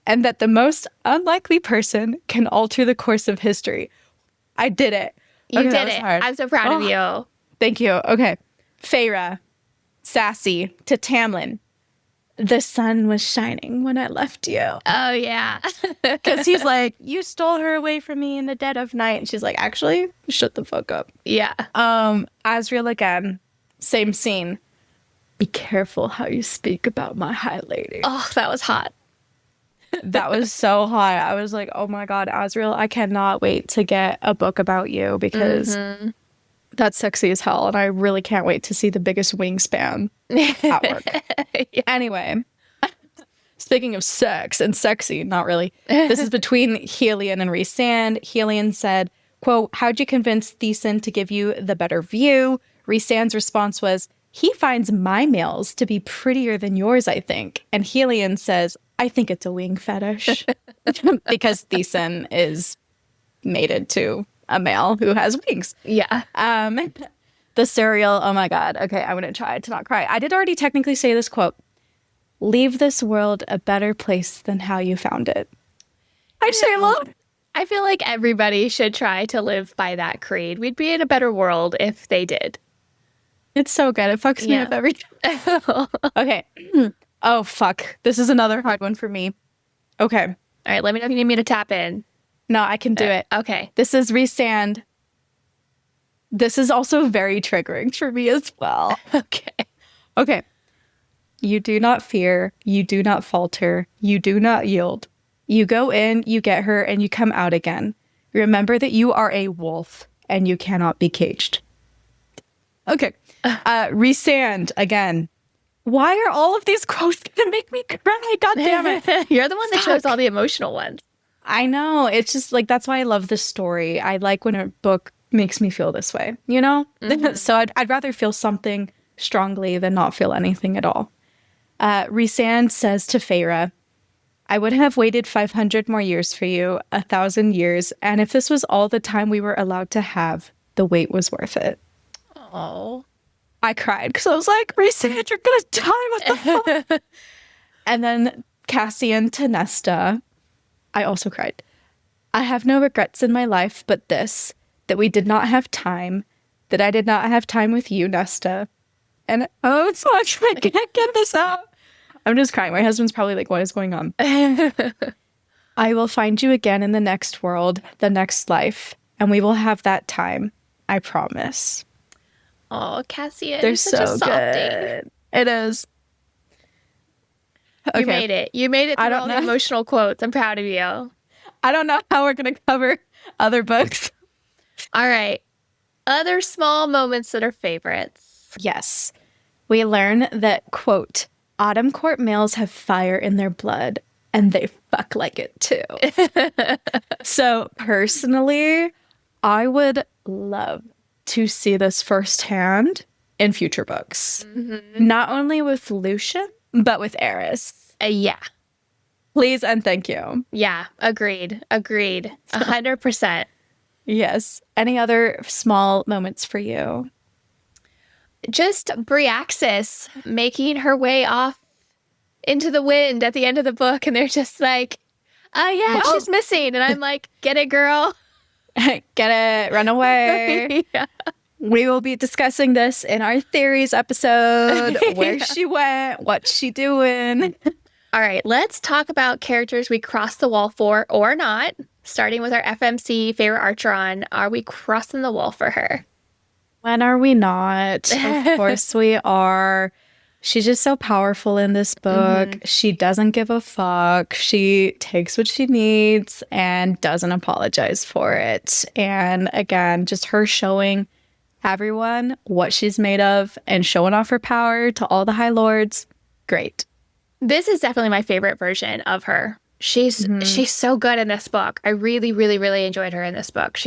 and that the most unlikely person can alter the course of history." I did it. You did it. Hard. I'm so proud of you. Thank you. Okay. Feyre, sassy to Tamlin. "The sun was shining when I left you." Oh, yeah. Because he's like, "You stole her away from me in the dead of night." And she's like, "Actually, shut the fuck up." Yeah. Asriel again, same scene. "Be careful how you speak about my high lady." Oh, that was hot. That was so hot. I was like, oh my God, Asriel, I cannot wait to get a book about you because that's sexy as hell. And I really can't wait to see the biggest wingspan at work. Yeah. Anyway, speaking of sex and sexy, not really. This is between Helion and Rhysand. Helion said, quote, "How'd you convince Thesan to give you the better view?" Rhysand's response was, "He finds my males to be prettier than yours, I think." And Helion says, "I think it's a wing fetish." Because Thesan is mated to a male who has wings. Yeah. The The Suriel. Oh my God. Okay, I'm going to try to not cry. I did already technically say this quote. Leave this world a better place than how you found it. I'd say alone. I feel like everybody should try to live by that creed. We'd be in a better world if they did. It's so good. It fucks me up every time. Okay. Oh, fuck. This is another hard one for me. Okay. All right, let me know if you need me to tap in. No, I can do it. Okay. This is Resand. This is also very triggering for me as well. Okay. You do not fear. You do not falter. You do not yield. You go in, you get her, and you come out again. Remember that you are a wolf and you cannot be caged. Okay. Resand again. Why are all of these quotes gonna make me cry? God damn it. You're the one that chose all the emotional ones. I know. It's just like, that's why I love this story. I like when a book makes me feel this way, you know? So I'd rather feel something strongly than not feel anything at all. Resand says to Feyre, I would have waited 500 more years for you, 1,000 years, and if this was all the time we were allowed to have, the wait was worth it. Oh. I cried because I was like, Resand, you're gonna die, what the fuck? And then Cassian to Nesta, I also cried. I have no regrets in my life but this, that we did not have time, that I did not have time with you, Nesta. And oh, it's much, I can't get this out. I'm just crying. My husband's probably like, what is going on? I will find you again in the next world, the next life, and we will have that time. I promise. Oh, Cassian. They're such so a softie. good. It is. You made it. You made it through all the emotional quotes. I'm proud of you. I don't know how we're going to cover other books. All right. Other small moments that are favorites. Yes. We learn that, quote, Autumn Court males have fire in their blood, and they fuck like it too. So personally, I would love to see this firsthand in future books. Not only with Lucian, but with Eris. Yeah. Please and thank you. Yeah. Agreed. 100%. Yes. Any other small moments for you? Just Briaxis making her way off into the wind at the end of the book, and they're just like, oh yeah, she's missing. And I'm like, get it, girl. Get it, run away. Yeah. We will be discussing this in our theories episode, where she went, what's she doing. All right, let's talk about characters we crossed the wall for or not, starting with our FMC favorite Archeron. Are we crossing the wall for her? When are we not? Of course we are. She's just so powerful in this book. She doesn't give a fuck. She takes what she needs and doesn't apologize for it. And again, just her showing everyone what she's made of and showing off her power to all the High Lords. Great. This is definitely my favorite version of her. She's so good in this book. I really, really, really enjoyed her in this book.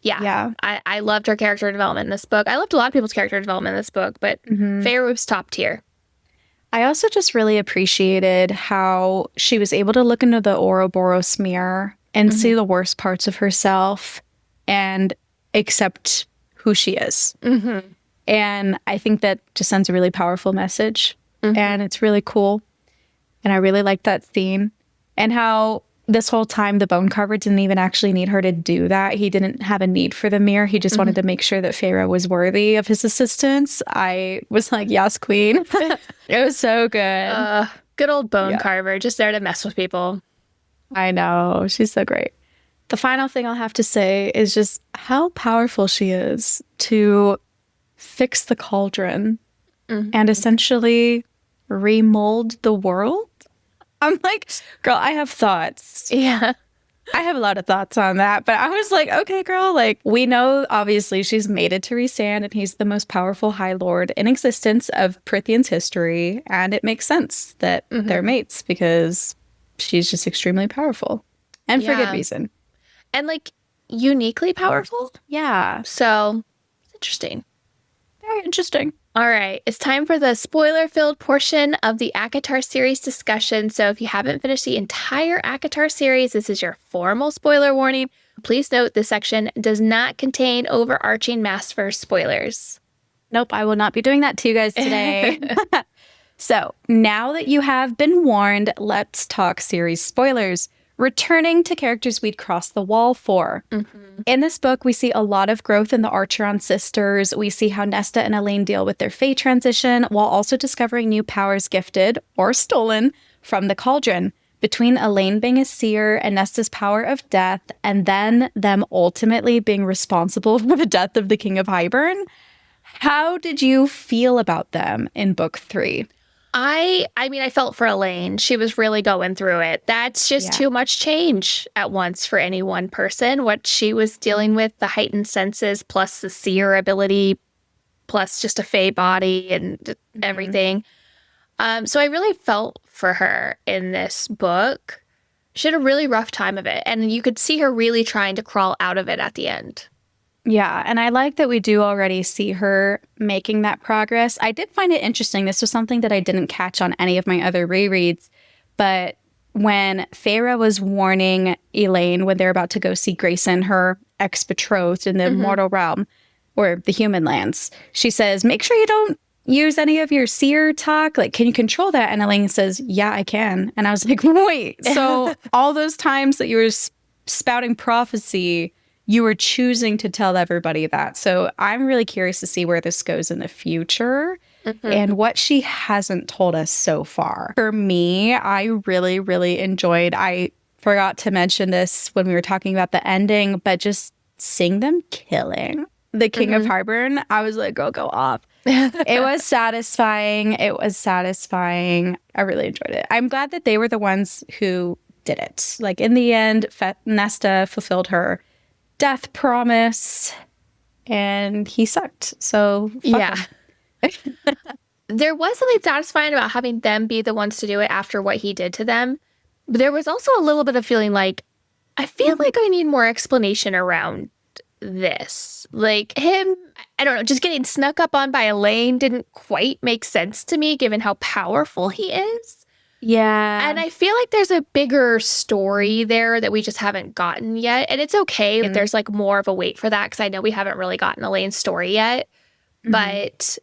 Yeah. I loved her character development in this book. I loved a lot of people's character development in this book, but Feyre was top tier. I also just really appreciated how she was able to look into the Ouroboros mirror and see the worst parts of herself and accept who she is. And I think that just sends a really powerful message. And it's really cool. And I really liked that scene. And how this whole time the bone carver didn't even actually need her to do that. He didn't have a need for the mirror. He just wanted to make sure that Feyre was worthy of his assistance. I was like, yes, queen. It was so good. Good old bone carver, just there to mess with people. I know. She's so great. The final thing I'll have to say is just how powerful she is to fix the cauldron and essentially remold the world. I'm like, girl, I have thoughts. Yeah. I have a lot of thoughts on that. But I was like, okay, girl, like, we know, obviously, she's mated to Resand, and he's the most powerful High Lord in existence of Prythian's history. And it makes sense that they're mates because she's just extremely powerful. And for good reason. And, like, uniquely powerful. Yeah. So, it's interesting. Very interesting. All right, it's time for the spoiler-filled portion of the ACOTAR series discussion. So if you haven't finished the entire ACOTAR series, this is your formal spoiler warning. Please note this section does not contain overarching Maasverse spoilers. Nope, I will not be doing that to you guys today. So now that you have been warned, let's talk series spoilers. Returning to characters we'd crossed the wall for. In this book, we see a lot of growth in the Archeron sisters. We see how Nesta and Elaine deal with their fate transition, while also discovering new powers gifted, or stolen, from the Cauldron. Between Elaine being a seer and Nesta's power of death, and then them ultimately being responsible for the death of the King of Hybern. How did you feel about them in book 3? I mean, I felt for Elaine. She was really going through it. That's just too much change at once for any one person. What she was dealing with, the heightened senses, plus the seer ability, plus just a fae body and everything. So I really felt for her in this book. She had a really rough time of it. And you could see her really trying to crawl out of it at the end. Yeah, and I like that we do already see her making that progress. I did find it interesting. This was something that I didn't catch on any of my other rereads, but when Feyre was warning Elaine when they're about to go see Grayson, her ex-betrothed in the mortal realm, or the human lands, she says, make sure you don't use any of your seer talk. Like, can you control that? And Elaine says, yeah, I can. And I was like, wait, so all those times that you were spouting prophecy, you were choosing to tell everybody that. So I'm really curious to see where this goes in the future and what she hasn't told us so far. For me, I really, really enjoyed, I forgot to mention this when we were talking about the ending, but just seeing them killing the King of Hybern, I was like, girl, go off. It was satisfying. It was satisfying. I really enjoyed it. I'm glad that they were the ones who did it. Like, in the end, Nesta fulfilled her death promise, and he sucked. So yeah. There was something satisfying about having them be the ones to do it after what he did to them. But there was also a little bit of feeling like, I feel like I need more explanation around this. Like, him, I don't know, just getting snuck up on by Elaine didn't quite make sense to me, given how powerful he is. Yeah. And I feel like there's a bigger story there that we just haven't gotten yet. And it's okay if there's like more of a wait for that, because I know we haven't really gotten Elaine's story yet. But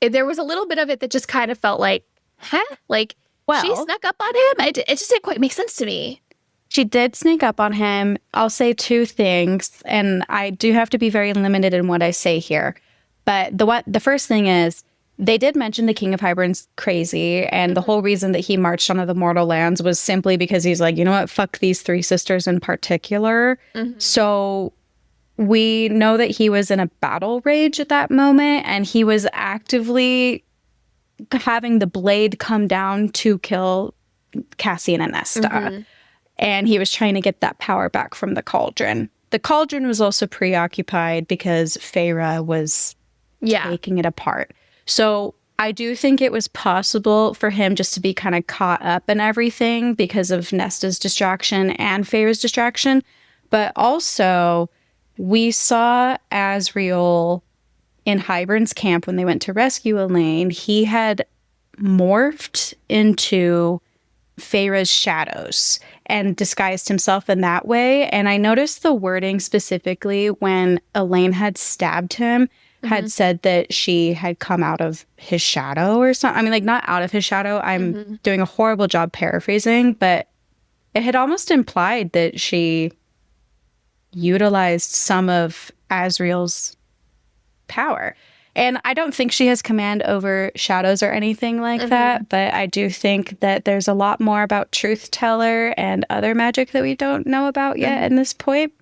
there was a little bit of it that just kind of felt like, huh? Like, she snuck up on him? It just didn't quite make sense to me. She did sneak up on him. I'll say two things, and I do have to be very limited in what I say here. But the first thing is, they did mention the King of Hybern's crazy, and the whole reason that he marched onto the mortal lands was simply because he's like, you know what, fuck these three sisters in particular. So we know that he was in a battle rage at that moment, and he was actively having the blade come down to kill Cassian and Nesta. And he was trying to get that power back from the Cauldron. The Cauldron was also preoccupied because Feyre was taking it apart. So I do think it was possible for him just to be kind of caught up in everything because of Nesta's distraction and Feyre's distraction. But also, we saw Asriel in Hybern's camp when they went to rescue Elaine. He had morphed into Feyre's shadows and disguised himself in that way. And I noticed the wording specifically when Elaine had stabbed him had said that she had come out of his shadow or something. I mean, like, not out of his shadow. I'm doing a horrible job paraphrasing, but it had almost implied that she utilized some of Asriel's power. And I don't think she has command over shadows or anything like that, but I do think that there's a lot more about Truth Teller and other magic that we don't know about yet at this point.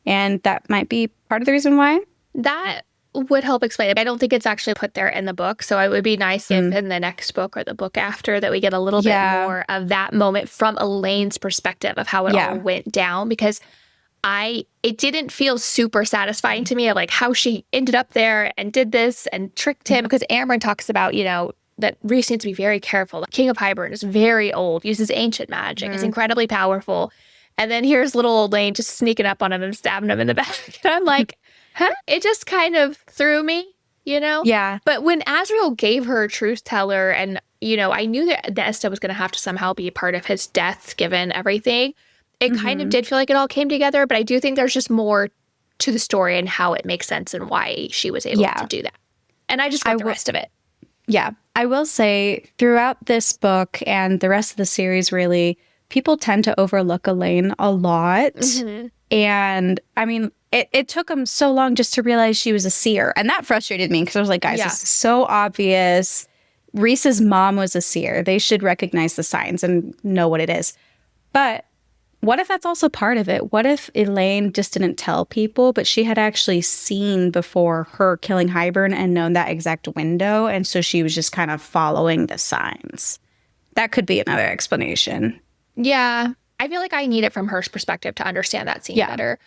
And that might be part of the reason why. That would help explain it. I don't think it's actually put there in the book, so it would be nice if in the next book or the book after that we get a little bit more of that moment from Elaine's perspective of how it all went down, because it didn't feel super satisfying to me of like how she ended up there and did this and tricked him, because Amren talks about, you know, that Rhys needs to be very careful. The King of Hybern is very old, uses ancient magic, is incredibly powerful. And then here's little old Lane just sneaking up on him and stabbing him in the back. And I'm like, huh? It just kind of threw me, you know? Yeah. But when Asriel gave her a Truth Teller, and, you know, I knew that Nesta was going to have to somehow be a part of his death given everything. It kind of did feel like it all came together, but I do think there's just more to the story and how it makes sense and why she was able to do that. And I just want the rest of it. Yeah. I will say throughout this book and the rest of the series, really, people tend to overlook Elaine a lot. Mm-hmm. And I mean, it took them so long just to realize she was a seer. And that frustrated me because I was like, guys, this is so obvious. Reese's mom was a seer. They should recognize the signs and know what it is. But what if that's also part of it? What if Elaine just didn't tell people, but she had actually seen before her killing Hybern and known that exact window, and so she was just kind of following the signs? That could be another explanation. Yeah. I feel like I need it from her perspective to understand that scene better.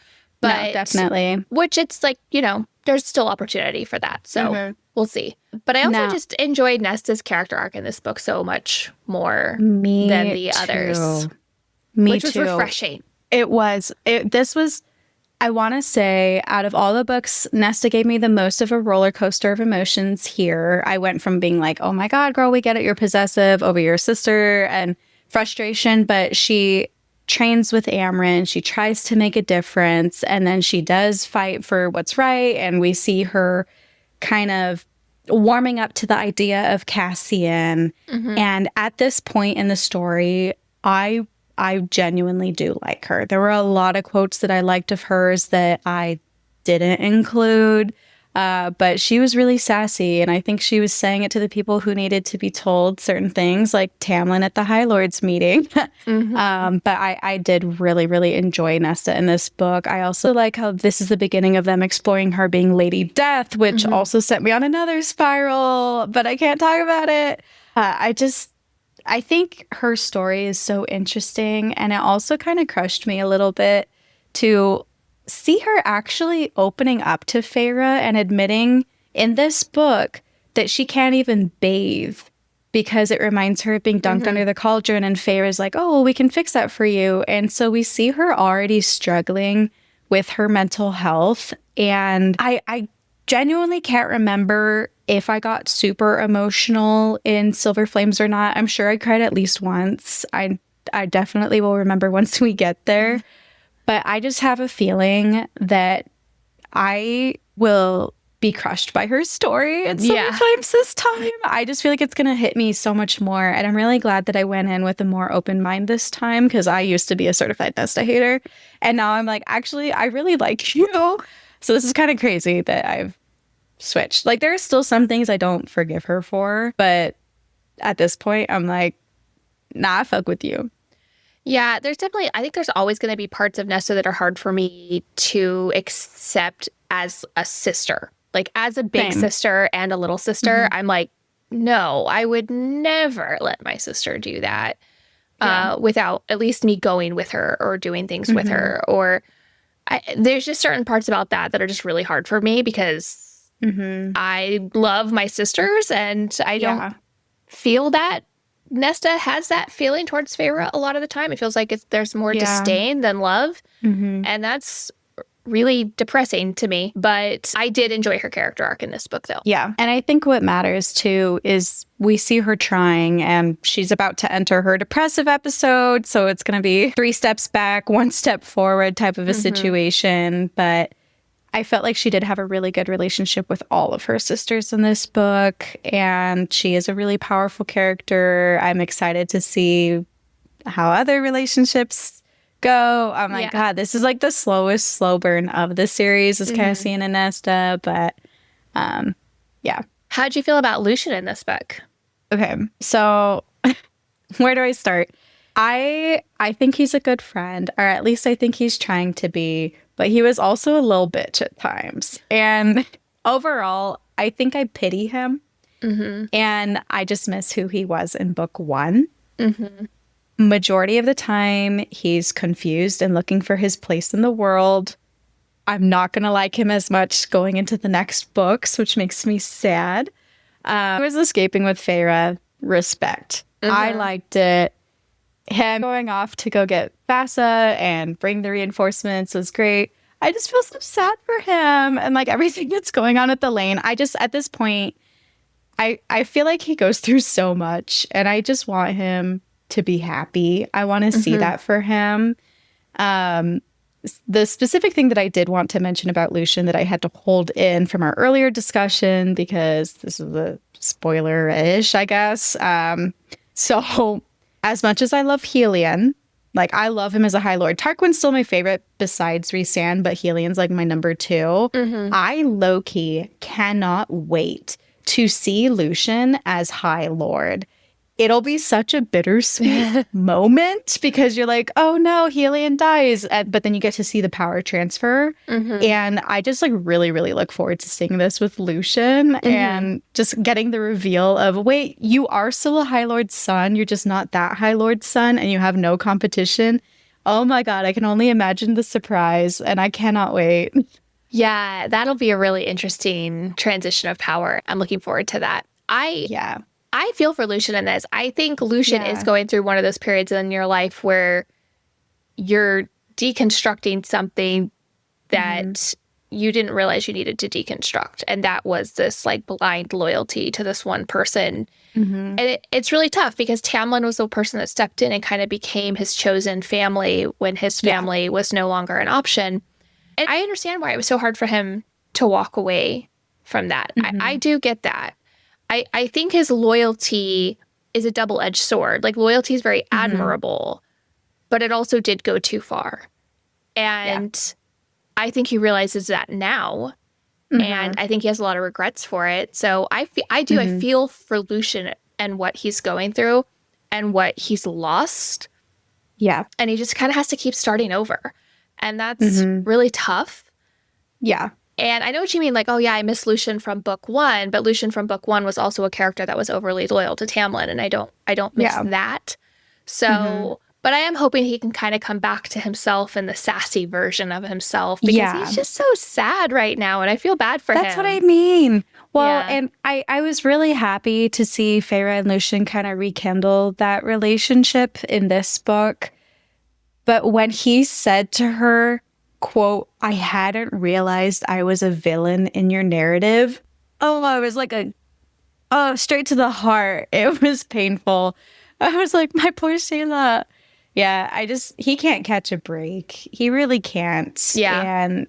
But no, definitely. Which it's like, you know, there's still opportunity for that. So we'll see. But I also just enjoyed Nesta's character arc in this book so much more than the others. Which was refreshing. It was. This was, I want to say, out of all the books, Nesta gave me the most of a roller coaster of emotions here. I went from being like, oh my God, girl, we get it. You're possessive over your sister and frustration. But she trains with Amryn. She tries to make a difference. And then she does fight for what's right. And we see her kind of warming up to the idea of Cassian. Mm-hmm. And at this point in the story, I genuinely do like her. There were a lot of quotes that I liked of hers that I didn't include, but she was really sassy, and I think she was saying it to the people who needed to be told certain things, like Tamlin at the High Lords meeting. Mm-hmm. But I did really, really enjoy Nesta in this book. I also like how this is the beginning of them exploring her being Lady Death, which also sent me on another spiral, but I can't talk about it. I think her story is so interesting, and it also kind of crushed me a little bit to see her actually opening up to Feyre and admitting in this book that she can't even bathe because it reminds her of being dunked under the cauldron, and Feyre's like, oh, well, we can fix that for you. And so we see her already struggling with her mental health, and I genuinely can't remember if I got super emotional in Silver Flames or not. I'm sure I cried at least once. I definitely will remember once we get there. But I just have a feeling that I will be crushed by her story in Silver Flames this time. I just feel like it's going to hit me so much more. And I'm really glad that I went in with a more open mind this time, because I used to be a certified Nesta hater. And now I'm like, actually, I really like you. So this is kind of crazy that I've switched. Like, there are still some things I don't forgive her for, but at this point, I'm like, nah, I fuck with you. Yeah, I think there's always going to be parts of Nesta that are hard for me to accept as a sister. Like, as a big sister and a little sister, I'm like, no, I would never let my sister do that without at least me going with her or doing things with her. Or there's just certain parts about that are just really hard for me, because I love my sisters, and I don't feel that Nesta has that feeling towards Feyre a lot of the time. It feels like there's more disdain than love, and that's really depressing to me. But I did enjoy her character arc in this book, though. Yeah, and I think what matters, too, is we see her trying, and she's about to enter her depressive episode, so it's going to be 3 steps back, 1 step forward type of a situation, but I felt like she did have a really good relationship with all of her sisters in this book, and she is a really powerful character. I'm excited to see how other relationships go. Oh my God, this is like the slowest slow burn of the series is Cassian and Nesta, but yeah. How'd you feel about Lucien in this book? Okay, so where do I start? I think he's a good friend, or at least I think he's trying to be, but he was also a little bitch at times. And overall, I think I pity him. And I just miss who he was in book 1. Majority of the time, he's confused and looking for his place in the world. I'm not going to like him as much going into the next books, which makes me sad. He was escaping with Feyre. Respect. I liked it. Him going off to go get Vasa and bring the reinforcements was great. I just feel so sad for him and like everything that's going on at the lane. I just, at this point, I feel like he goes through so much, and I just want him to be happy. I want to see that for him. the specific thing that I did want to mention about Lucian that I had to hold in from our earlier discussion, because this is a spoiler-ish, I guess. So as much as I love Helion, like, I love him as a High Lord. Tarquin's still my favorite besides Rhysand, but Helion's like my number 2. Mm-hmm. I low-key cannot wait to see Lucian as High Lord. It'll be such a bittersweet moment, because you're like, oh no, Helion dies. But then you get to see the power transfer. Mm-hmm. And I just like really, really look forward to seeing this with Lucian and just getting the reveal of, wait, you are still a High Lord's son. You're just not that High Lord's son, and you have no competition. Oh my God, I can only imagine the surprise, and I cannot wait. Yeah, that'll be a really interesting transition of power. I'm looking forward to that. I feel for Lucian in this. I think Lucian is going through one of those periods in your life where you're deconstructing something that you didn't realize you needed to deconstruct. And that was this like blind loyalty to this one person. And it's really tough, because Tamlin was the person that stepped in and kind of became his chosen family when his family was no longer an option. And I understand why it was so hard for him to walk away from that. I do get that. I think his loyalty is a double-edged sword. Like, loyalty is very admirable, but it also did go too far. And I think he realizes that now. And I think he has a lot of regrets for it. So I feel for Lucian and what he's going through and what he's lost. Yeah. And he just kind of has to keep starting over. And that's really tough. Yeah. And I know what you mean, like, oh yeah, I miss Lucian from book 1, but Lucian from book 1 was also a character that was overly loyal to Tamlin, and I don't miss that. So, but I am hoping he can kind of come back to himself and the sassy version of himself, because he's just so sad right now, and I feel bad for him. That's what I mean. Well, and I was really happy to see Feyre and Lucian kind of rekindle that relationship in this book. But when he said to her, quote, I hadn't realized I was a villain in your narrative. Oh, I was like straight to the heart. It was painful. I was like, my poor Selah. Yeah, he can't catch a break. He really can't. Yeah. And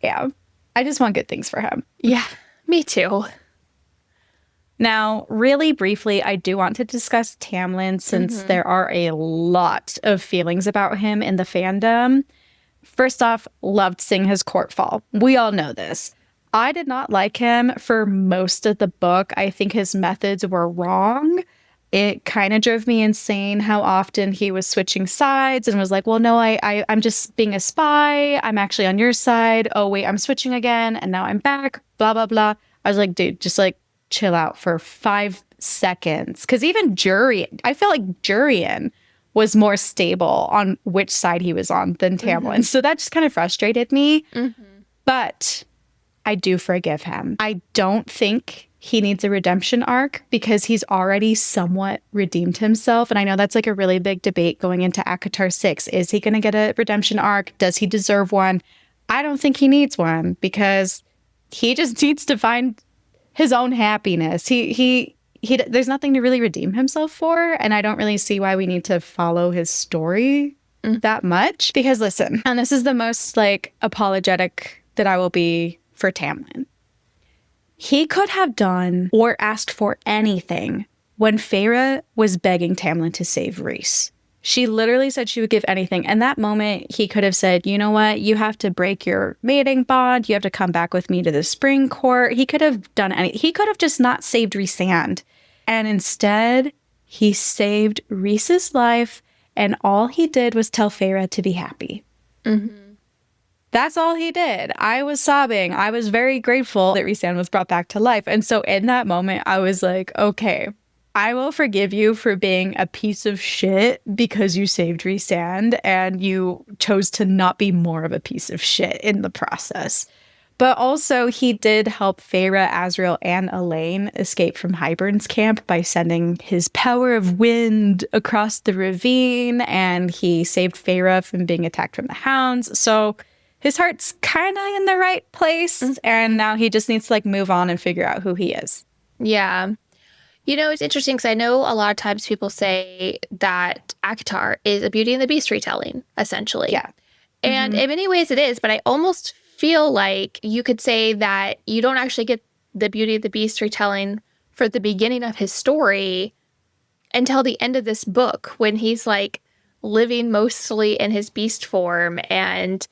yeah, I just want good things for him. Yeah, me too. Now, really briefly, I do want to discuss Tamlin, since there are a lot of feelings about him in the fandom. First off, loved seeing his court fall. We all know this. I did not like him for most of the book. I think his methods were wrong. It kind of drove me insane how often he was switching sides and was like, well, no, I'm just being a spy. I'm actually on your side. Oh, wait, I'm switching again. And now I'm back. Blah, blah, blah. I was like, dude, just like chill out for 5 seconds. Because even I feel like Jurian was more stable on which side he was on than Tamlin. So that just kind of frustrated me. But I do forgive him. I don't think he needs a redemption arc, because he's already somewhat redeemed himself. And I know that's like a really big debate going into ACOTAR 6. Is he going to get a redemption arc? Does he deserve one? I don't think he needs one, because he just needs to find his own happiness. There's nothing to really redeem himself for, and I don't really see why we need to follow his story that much. Because listen, and this is the most like apologetic that I will be for Tamlin. He could have done or asked for anything when Feyre was begging Tamlin to save Rhys. She literally said she would give anything. And that moment, he could have said, you know what? You have to break your mating bond. You have to come back with me to the Spring Court. He could have done anything. He could have just not saved Rhysand. And instead, he saved Rhys's life. And all he did was tell Feyre to be happy. That's all he did. I was sobbing. I was very grateful that Rhysand was brought back to life. And so in that moment, I was like, okay, I will forgive you for being a piece of shit because you saved Rhysand and you chose to not be more of a piece of shit in the process. But also, he did help Feyre, Azriel, and Elaine escape from Hybern's camp by sending his power of wind across the ravine, and he saved Feyre from being attacked from the hounds. So his heart's kind of in the right place, and now he just needs to like move on and figure out who he is. Yeah. You know, it's interesting because I know a lot of times people say that ACOTAR is a Beauty and the Beast retelling, essentially. Yeah. And in many ways it is, but I almost feel like you could say that you don't actually get the Beauty and the Beast retelling for the beginning of his story until the end of this book, when he's like living mostly in his beast form and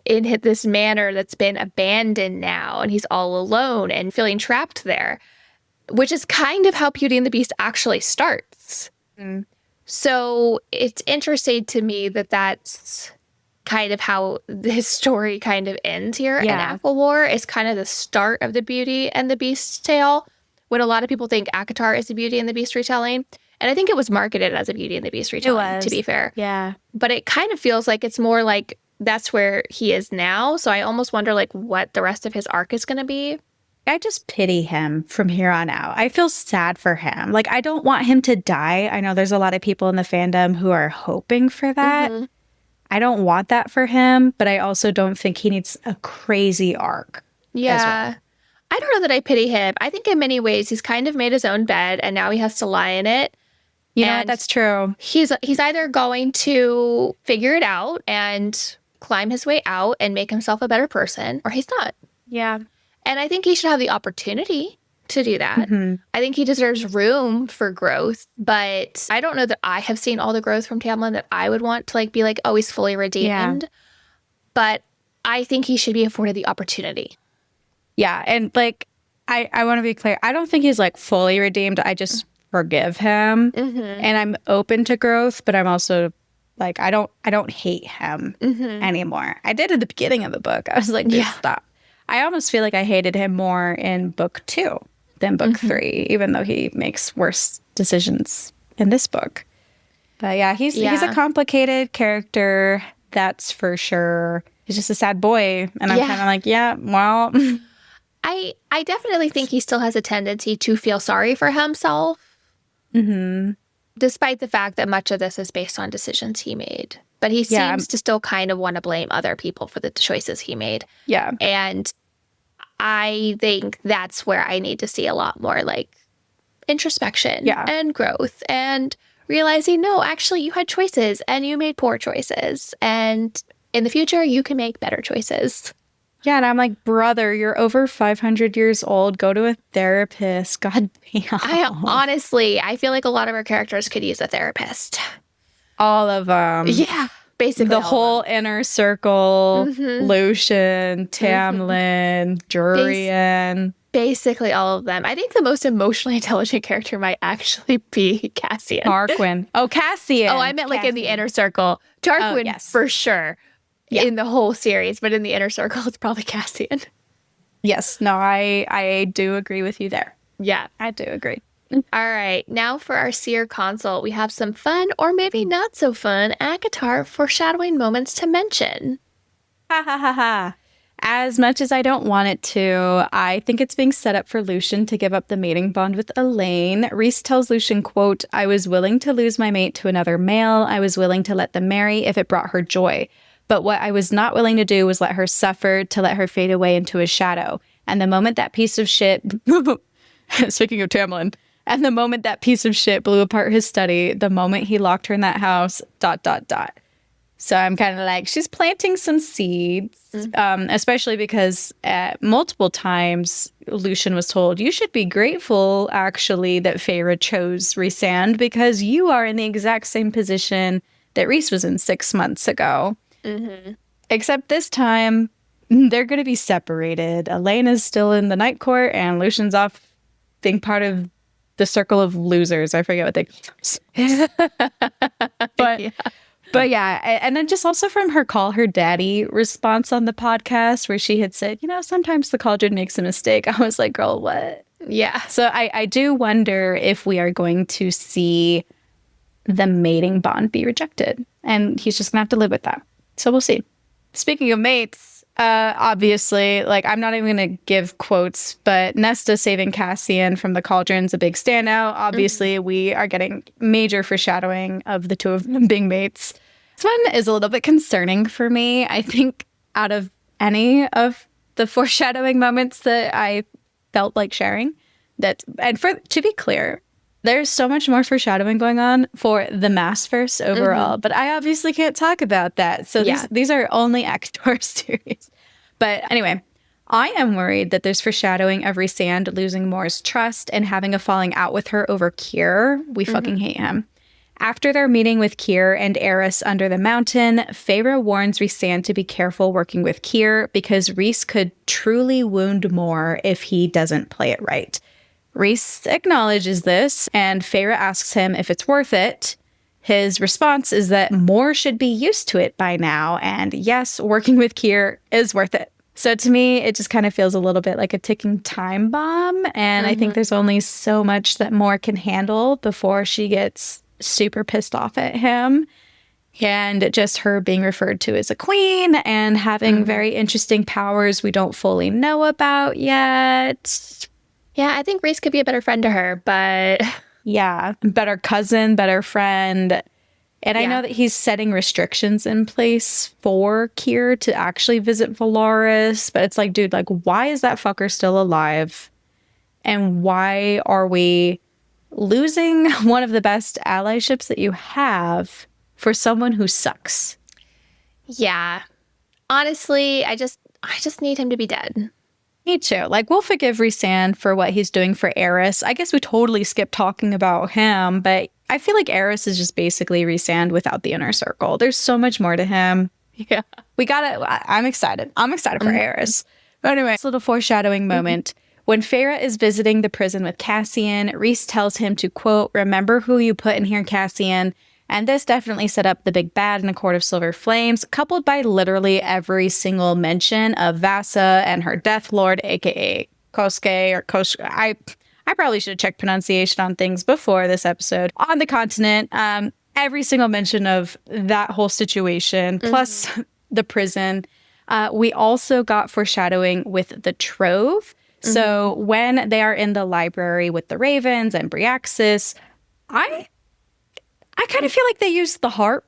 in this manor that's been abandoned now, and he's all alone and feeling trapped there, which is kind of how Beauty and the Beast actually starts. So it's interesting to me that that's kind of how this story kind of ends here in ACOWAR, is kind of the start of the Beauty and the Beast tale, when a lot of people think ACOTAR is the Beauty and the Beast retelling. And I think it was marketed as a Beauty and the Beast retelling, to be fair. Yeah. But it kind of feels like it's more like that's where he is now. So I almost wonder like what the rest of his arc is going to be. I just pity him from here on out. I feel sad for him. Like, I don't want him to die. I know there's a lot of people in the fandom who are hoping for that. I don't want that for him, but I also don't think he needs a crazy arc. Yeah. I don't know that I pity him. I think in many ways he's kind of made his own bed and now he has to lie in it. You know what? That's true. He's either going to figure it out and climb his way out and make himself a better person, or he's not. Yeah. And I think he should have the opportunity to do that. I think he deserves room for growth, but I don't know that I have seen all the growth from Tamlin that I would want to like be like, oh, he's fully redeemed. But I think he should be afforded the opportunity. Yeah. And like, I want to be clear. I don't think he's like fully redeemed. I just forgive him and I'm open to growth, but I'm also like, I don't hate him anymore. I did at the beginning of the book. I was like, dude, stop. I almost feel like I hated him more in book 2 than book 3, even though he makes worse decisions in this book. But yeah, he's a complicated character, that's for sure. He's just a sad boy. And I'm kind of like, yeah, well. I definitely think he still has a tendency to feel sorry for himself. Despite the fact that much of this is based on decisions he made. But he seems to still kind of want to blame other people for the choices he made. Yeah. And I think that's where I need to see a lot more like introspection and growth and realizing, no, actually you had choices and you made poor choices. And in the future, you can make better choices. Yeah, and I'm like, brother, you're over 500 years old. Go to a therapist. God damn. I feel like a lot of our characters could use a therapist. All of them. Yeah, basically. The whole inner circle, Lucian, Tamlin, Jurian. Basically all of them. I think the most emotionally intelligent character might actually be Cassian. Tarquin. Oh, Cassian. Oh, I meant like in the inner circle. Tarquin, for sure. Yeah. In the whole series, but in the inner circle, it's probably Cassian. Yes. No, I do agree with you there. Yeah. I do agree. All right. Now for our Seer consult, we have some fun or maybe not so fun ACOTAR foreshadowing moments to mention. Ha ha ha ha. As much as I don't want it to, I think it's being set up for Lucian to give up the mating bond with Elaine. Rhys tells Lucian, quote, I was willing to lose my mate to another male. I was willing to let them marry if it brought her joy. But what I was not willing to do was let her suffer, to let her fade away into a shadow. And the moment that piece of shit, speaking of Tamlin, and the moment that piece of shit blew apart his study, the moment he locked her in that house, ... So I'm kind of like, she's planting some seeds, especially because multiple times Lucian was told, you should be grateful, actually, that Feyre chose Rhysand because you are in the exact same position that Rhys was in 6 months ago. Except this time, they're going to be separated. Elaine is still in the Night Court, and Lucian's off being part of the circle of losers. I forget what they But yeah, and then just also from her call her daddy response on the podcast where she had said, sometimes the cauldron makes a mistake. I was like, girl, what? Yeah. So I do wonder if we are going to see the mating bond be rejected. And he's just going to have to live with that. So we'll see. Speaking of mates, obviously, like I'm not even going to give quotes, but Nesta saving Cassian from the cauldron's a big standout. Obviously, we are getting major foreshadowing of the two of them being mates. This one is a little bit concerning for me. I think out of any of the foreshadowing moments that I felt like sharing, to be clear, There's so much more foreshadowing going on for the Maasverse overall, but I obviously can't talk about that. So these are only ACOTAR series. But anyway, I am worried that there's foreshadowing of Rhysand losing Mor's trust and having a falling out with her over Kier. We fucking hate him. After their meeting with Kier and Eris under the mountain, Feyre warns Rhysand to be careful working with Kier because Rhys could truly wound Mor if he doesn't play it right. Rhys acknowledges this, and Feyre asks him if it's worth it. His response is that Mor should be used to it by now, and yes, working with Kier is worth it. So to me, it just kind of feels a little bit like a ticking time bomb, and I think there's only so much that Mor can handle before she gets super pissed off at him. And just her being referred to as a queen and having very interesting powers we don't fully know about yet. Yeah, I think Rhys could be a better friend to her, but... Yeah, better cousin, better friend. And I know that he's setting restrictions in place for Kier to actually visit Velaris, but it's like, dude, like, why is that fucker still alive? And why are we losing one of the best allyships that you have for someone who sucks? Yeah. Honestly, I just need him to be dead. Me too. Like, we'll forgive Rhysand for what he's doing for Eris. I guess we totally skipped talking about him, but I feel like Eris is just basically Rhysand without the inner circle. There's so much more to him. Yeah. We gotta, I'm excited. I'm excited for Eris. But anyway, this little foreshadowing moment. When Feyre is visiting the prison with Cassian, Rhys tells him to, quote, remember who you put in here, Cassian. And this definitely set up the big bad in A Court of Silver Flames, coupled by literally every single mention of Vasa and her Death Lord, a.k.a. Koske or Kosh. I probably should have checked pronunciation on things before this episode. On the continent, every single mention of that whole situation, plus the prison. We also got foreshadowing with the Trove. So when they are in the library with the Ravens and Bryaxis, I kind of feel like they used the harp.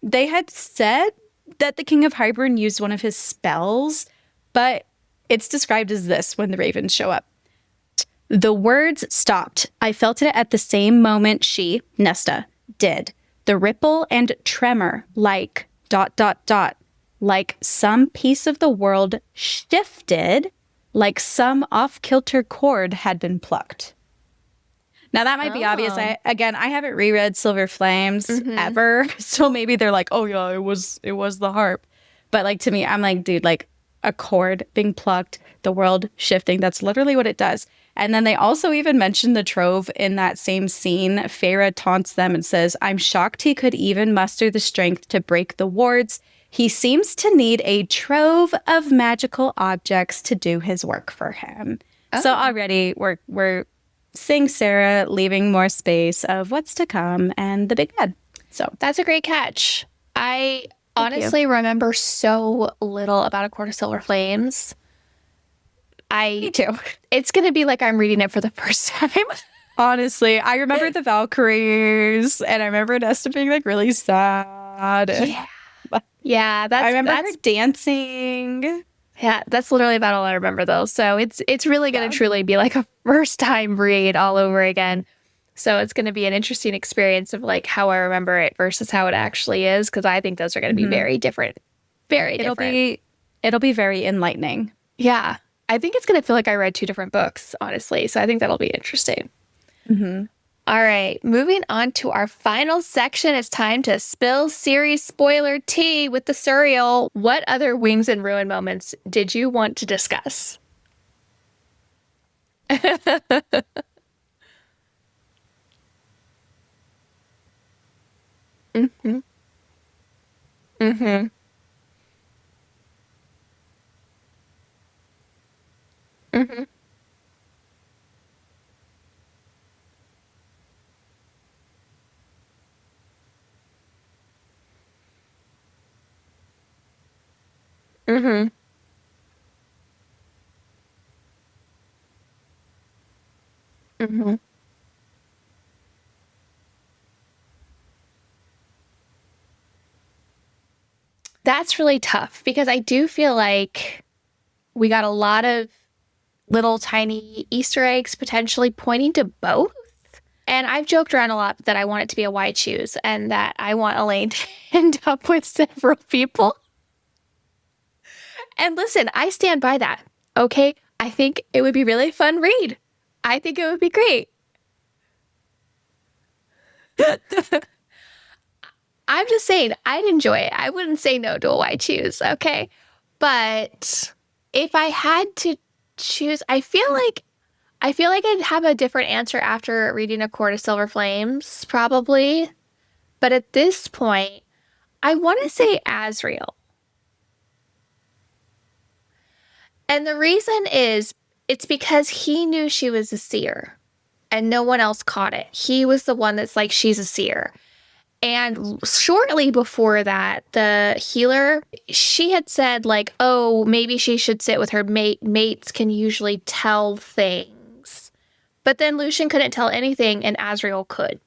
They had said that the King of Hybern used one of his spells, but it's described as this when the Ravens show up. The words stopped. I felt it at the same moment she, Nesta, did. The ripple and tremor like ... like some piece of the world shifted, like some off-kilter cord had been plucked. Now, that might be obvious. I haven't reread Silver Flames ever, so maybe they're like, oh, yeah, it was the harp. But, like, to me, I'm like, dude, like, a cord being plucked, the world shifting, that's literally what it does. And then they also even mention the Trove in that same scene. Feyre taunts them and says, I'm shocked he could even muster the strength to break the wards. He seems to need a trove of magical objects to do his work for him. So already we're seeing Sarah leaving more space of what's to come and the big bad. So that's a great catch. I honestly remember so little about A Court of Silver Flames. Me too. It's going to be like I'm reading it for the first time. Honestly, I remember the Valkyries, and I remember Nesta being like really sad. Yeah, I remember her dancing. Yeah, that's literally about all I remember, though. So it's really going to truly be like a first-time read all over again. So it's going to be an interesting experience of like how I remember it versus how it actually is, because I think those are going to be very different. Very different. It'll be very enlightening. Yeah. I think it's going to feel like I read two different books, honestly. So I think that'll be interesting. All right, moving on to our final section. It's time to spill series spoiler tea with the Suriel. What other Wings and Ruin moments did you want to discuss? That's really tough because I do feel like we got a lot of little tiny Easter eggs potentially pointing to both. And I've joked around a lot that I want it to be a why choose and that I want Elaine to end up with several people. And listen, I stand by that. Okay? I think it would be really fun read. I think it would be great. I'm just saying, I'd enjoy it. I wouldn't say no to a why choose, okay? But if I had to choose, I feel like I'd have a different answer after reading A Court of Silver Flames, probably. But at this point, I want to say Asriel. And the reason is, it's because he knew she was a seer and no one else caught it. He was the one that's like, she's a seer. And shortly before that, the healer, she had said like, oh, maybe she should sit with her mate. Mates can usually tell things. But then Lucien couldn't tell anything and Asriel could.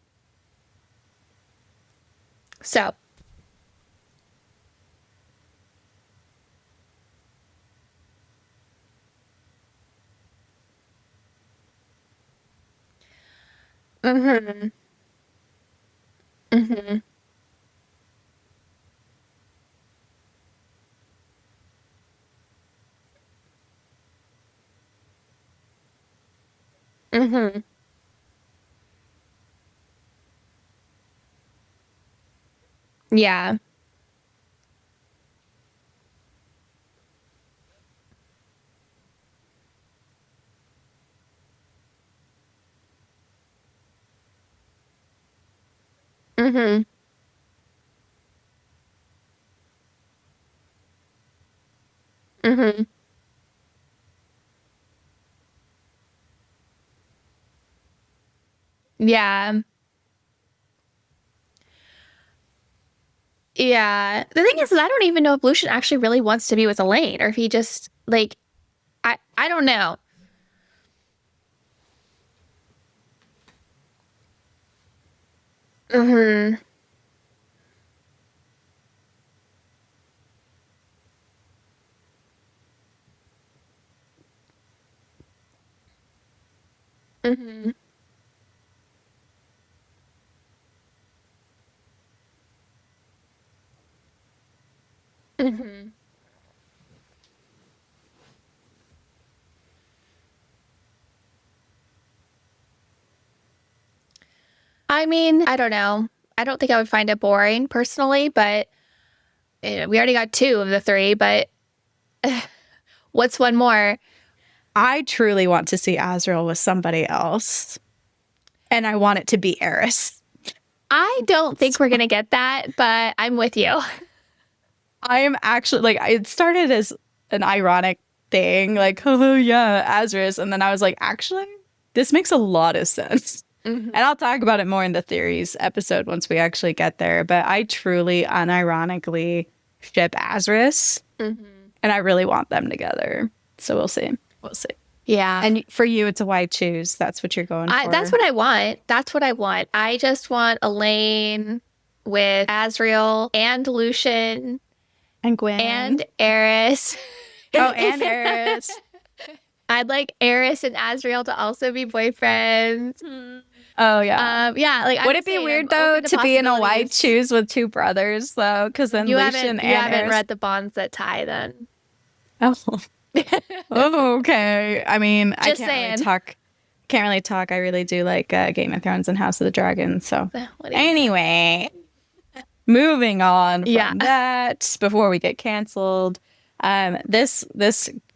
So. Mm-hmm. Mm-hmm. Mm-hmm. Yeah. Mm-hmm. Mm-hmm. Yeah. Yeah. The thing is I don't even know if Lucien actually really wants to be with Elaine or if he just like I don't know. Mm-hmm. Mm-hmm. Mm-hmm. I mean, I don't know. I don't think I would find it boring personally, but we already got two of the three, but what's one more? I truly want to see Asriel with somebody else. And I want it to be Eris. I don't think we're going to get that, but I'm with you. I am actually, like, it started as an ironic thing, like, oh, yeah, Azris. And then I was like, actually, this makes a lot of sense. Mm-hmm. And I'll talk about it more in the theories episode once we actually get there. But I truly, unironically ship Azris. Mm-hmm. And I really want them together. So we'll see. We'll see. Yeah. And for you, it's a why choose. That's what you're going for. That's what I want. That's what I want. I just want Elaine with Asriel and Lucien and Gwen and Eris. Oh, and Eris. I'd like Eris and Asriel to also be boyfriends. Oh yeah. Yeah. Like, would it be weird though to be in a why choose with two brothers though? Because then Lucien and you haven't Eris... read The Bonds That Tie then. Oh. Oh, okay. I mean, Just I saying. Can't really talk. I really do like Game of Thrones and House of the Dragon. So anyway, moving on from that before we get canceled. This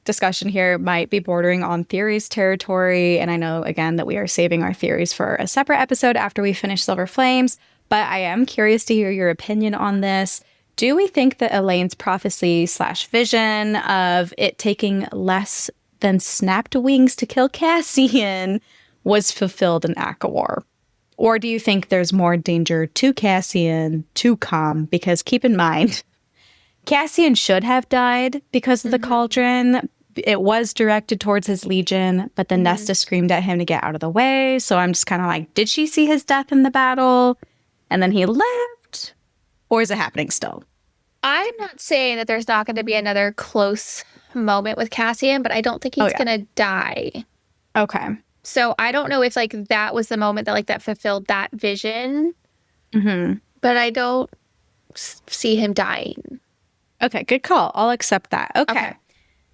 discussion here might be bordering on theories territory, and I know again that we are saving our theories for a separate episode after we finish Silver Flames, but I am curious to hear your opinion on this. Do we think that Elaine's prophecy/vision of it taking less than snapped wings to kill Cassian was fulfilled in ACOWAR? Or do you think there's more danger to Cassian to come? Because keep in mind, Cassian should have died because of the cauldron. It was directed towards his legion, but the Nesta screamed at him to get out of the way. So I'm just kind of like, did she see his death in the battle and then he left? Or is it happening still? I'm not saying that there's not going to be another close moment with Cassian, but I don't think he's going to die. Okay. So I don't know if like that was the moment that like that fulfilled that vision, but I don't see him dying. Okay, good call. I'll accept that.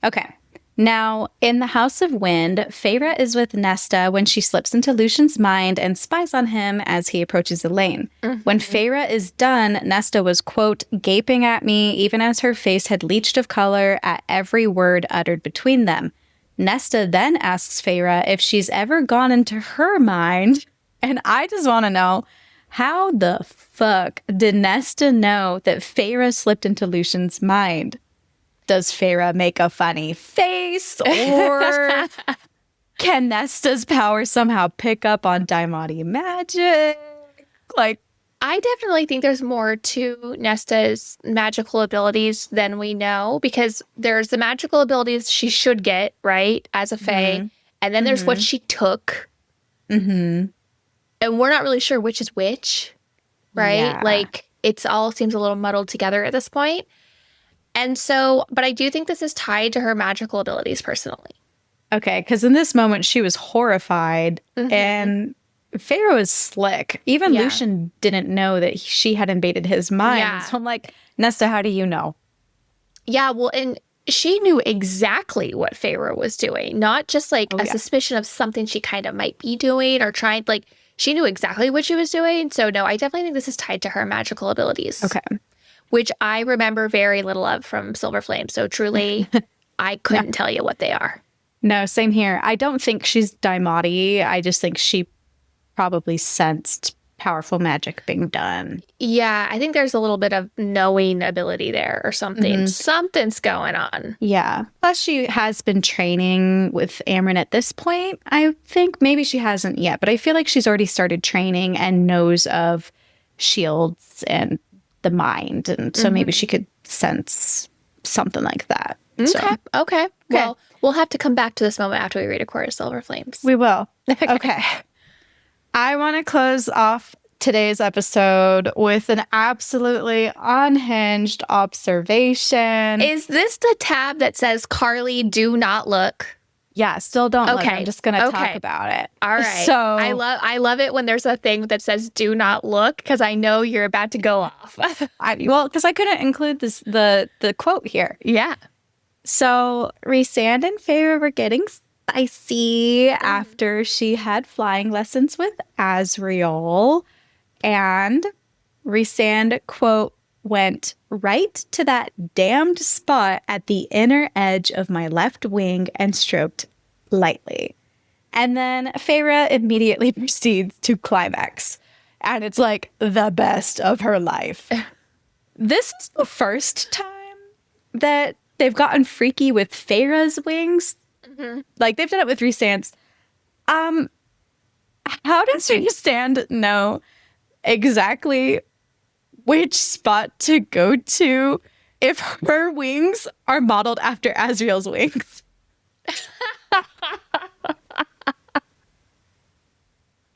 Okay. Now, in the House of Wind, Feyre is with Nesta when she slips into Lucian's mind and spies on him as he approaches Elaine. When Feyre is done, Nesta was, quote, gaping at me even as her face had leached of color at every word uttered between them. Nesta then asks Feyre if she's ever gone into her mind, and I just want to know, how the fuck did Nesta know that Feyre slipped into Lucian's mind? Does Feyre make a funny face? Or can Nesta's power somehow pick up on Daimati magic? Like, I definitely think there's more to Nesta's magical abilities than we know, because there's the magical abilities she should get, right, as a Fae, and then there's what she took. And we're not really sure which is which, right? Yeah. Like, it's all seems a little muddled together at this point. And so, but I do think this is tied to her magical abilities personally. okay, because in this moment she was horrified, and Feyre was slick. Even Lucian didn't know that she had invaded his mind. Yeah. So I'm like, Nesta, how do you know? Yeah, well, and she knew exactly what Feyre was doing, not just like a suspicion of something she kind of might be doing or trying. Like, she knew exactly what she was doing. So no, I definitely think this is tied to her magical abilities. Okay. Which I remember very little of from Silver Flame. So truly, I couldn't tell you what they are. No, same here. I don't think she's Daimati. I just think she probably sensed powerful magic being done. Yeah, I think there's a little bit of knowing ability there or something. Something's going on. Yeah. Plus, she has been training with Amryn at this point. I think maybe she hasn't yet, but I feel like she's already started training and knows of shields and the mind. And so maybe she could sense something like that. Okay. Well, we'll have to come back to this moment after we read A Court of Silver Flames. We will. Okay. I want to close off today's episode with an absolutely unhinged observation. Is this the tab that says, Karly, do not look? Yeah, still don't look. I'm just going to talk about it. All right. So I love it when there's a thing that says do not look, because I know you're about to go off. well, because I couldn't include the quote here. Yeah. So Rhysand and Feyre were getting spicy after she had flying lessons with Asriel. And Rhysand, quote, went right to that damned spot at the inner edge of my left wing and stroked lightly. And then Feyre immediately proceeds to climax. And it's like the best of her life. This is the first time that they've gotten freaky with Feyre's wings. Like, they've done it with Rhysand's. How does Rhysand know exactly which spot to go to if her wings are modeled after Asriel's wings?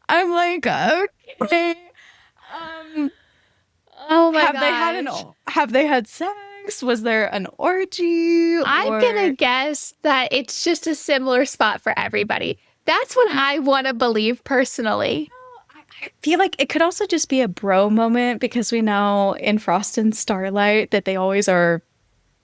I'm like, okay. Oh my gosh. Have they had sex? Was there an orgy? I'm gonna guess that it's just a similar spot for everybody. That's what I want to believe personally. I feel like it could also just be a bro moment, because we know in Frost and Starlight that they always are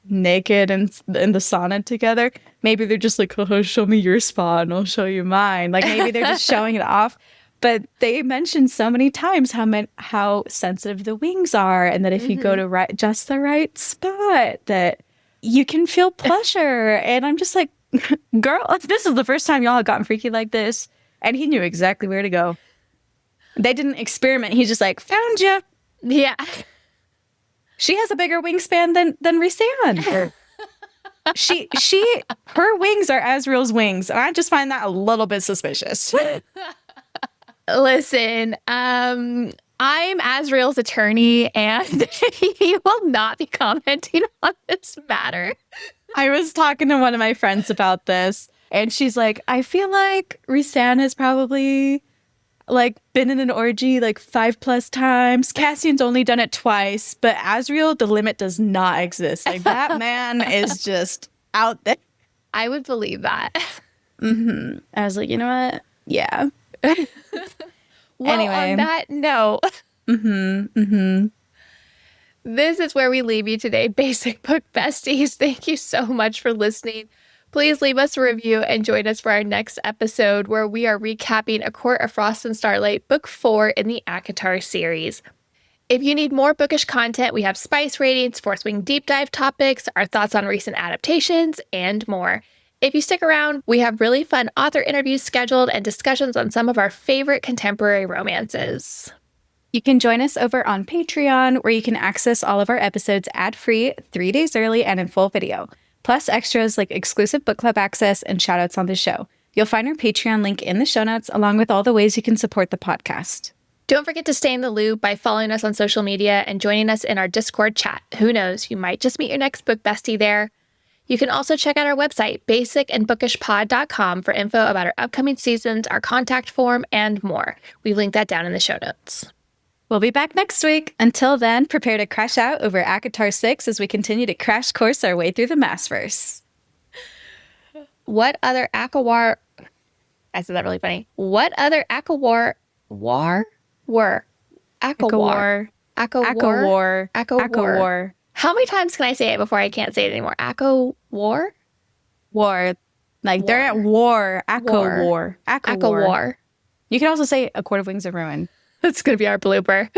naked and in the sauna together. Maybe they're just like, oh, show me your spot and I'll show you mine. Like, maybe they're just showing it off. But they mentioned so many times how sensitive the wings are, and that if you go to just the right spot, that you can feel pleasure. And I'm just like, girl, if this is the first time y'all have gotten freaky like this, and he knew exactly where to go. They didn't experiment. He's just like, found you. Yeah. She has a bigger wingspan than Rhysand. Her wings are Asriel's wings, and I just find that a little bit suspicious. Listen, I'm Asriel's attorney, and he will not be commenting on this matter. I was talking to one of my friends about this, and she's like, I feel like Rhysand has probably like been in an orgy like 5+ times. Cassian's only done it twice, but Asriel, the limit does not exist. Like, that man is just out there. I would believe that. I was like, you know what? Yeah. Well, Anyway. on that note, this is where we leave you today, Basic Book Besties. Thank you so much for listening. Please leave us a review and join us for our next episode where we are recapping A Court of Frost and Starlight, Book 4 in the ACOTAR series. If you need more bookish content, we have spice ratings, Fourth Wing deep dive topics, our thoughts on recent adaptations, and more. If you stick around, we have really fun author interviews scheduled and discussions on some of our favorite contemporary romances. You can join us over on Patreon, where you can access all of our episodes ad-free, 3 days early, and in full video, plus extras like exclusive book club access and shoutouts on the show. You'll find our Patreon link in the show notes, along with all the ways you can support the podcast. Don't forget to stay in the loop by following us on social media and joining us in our Discord chat. Who knows, you might just meet your next book bestie there. You can also check out our website, basicandbookishpod.com, for info about our upcoming seasons, our contact form, and more. We link that down in the show notes. We'll be back next week. Until then, prepare to crash out over ACOTAR 6 as we continue to crash course our way through the Maasverse. What other ACOWAR... I said that really funny. What other ACOWAR... ACOWAR. How many times can I say it before I can't say it anymore? ACOWAR? War. Like, they're at war. ACOWAR. ACOWAR. You can also say A Court of Wings of Ruin. That's going to be our blooper.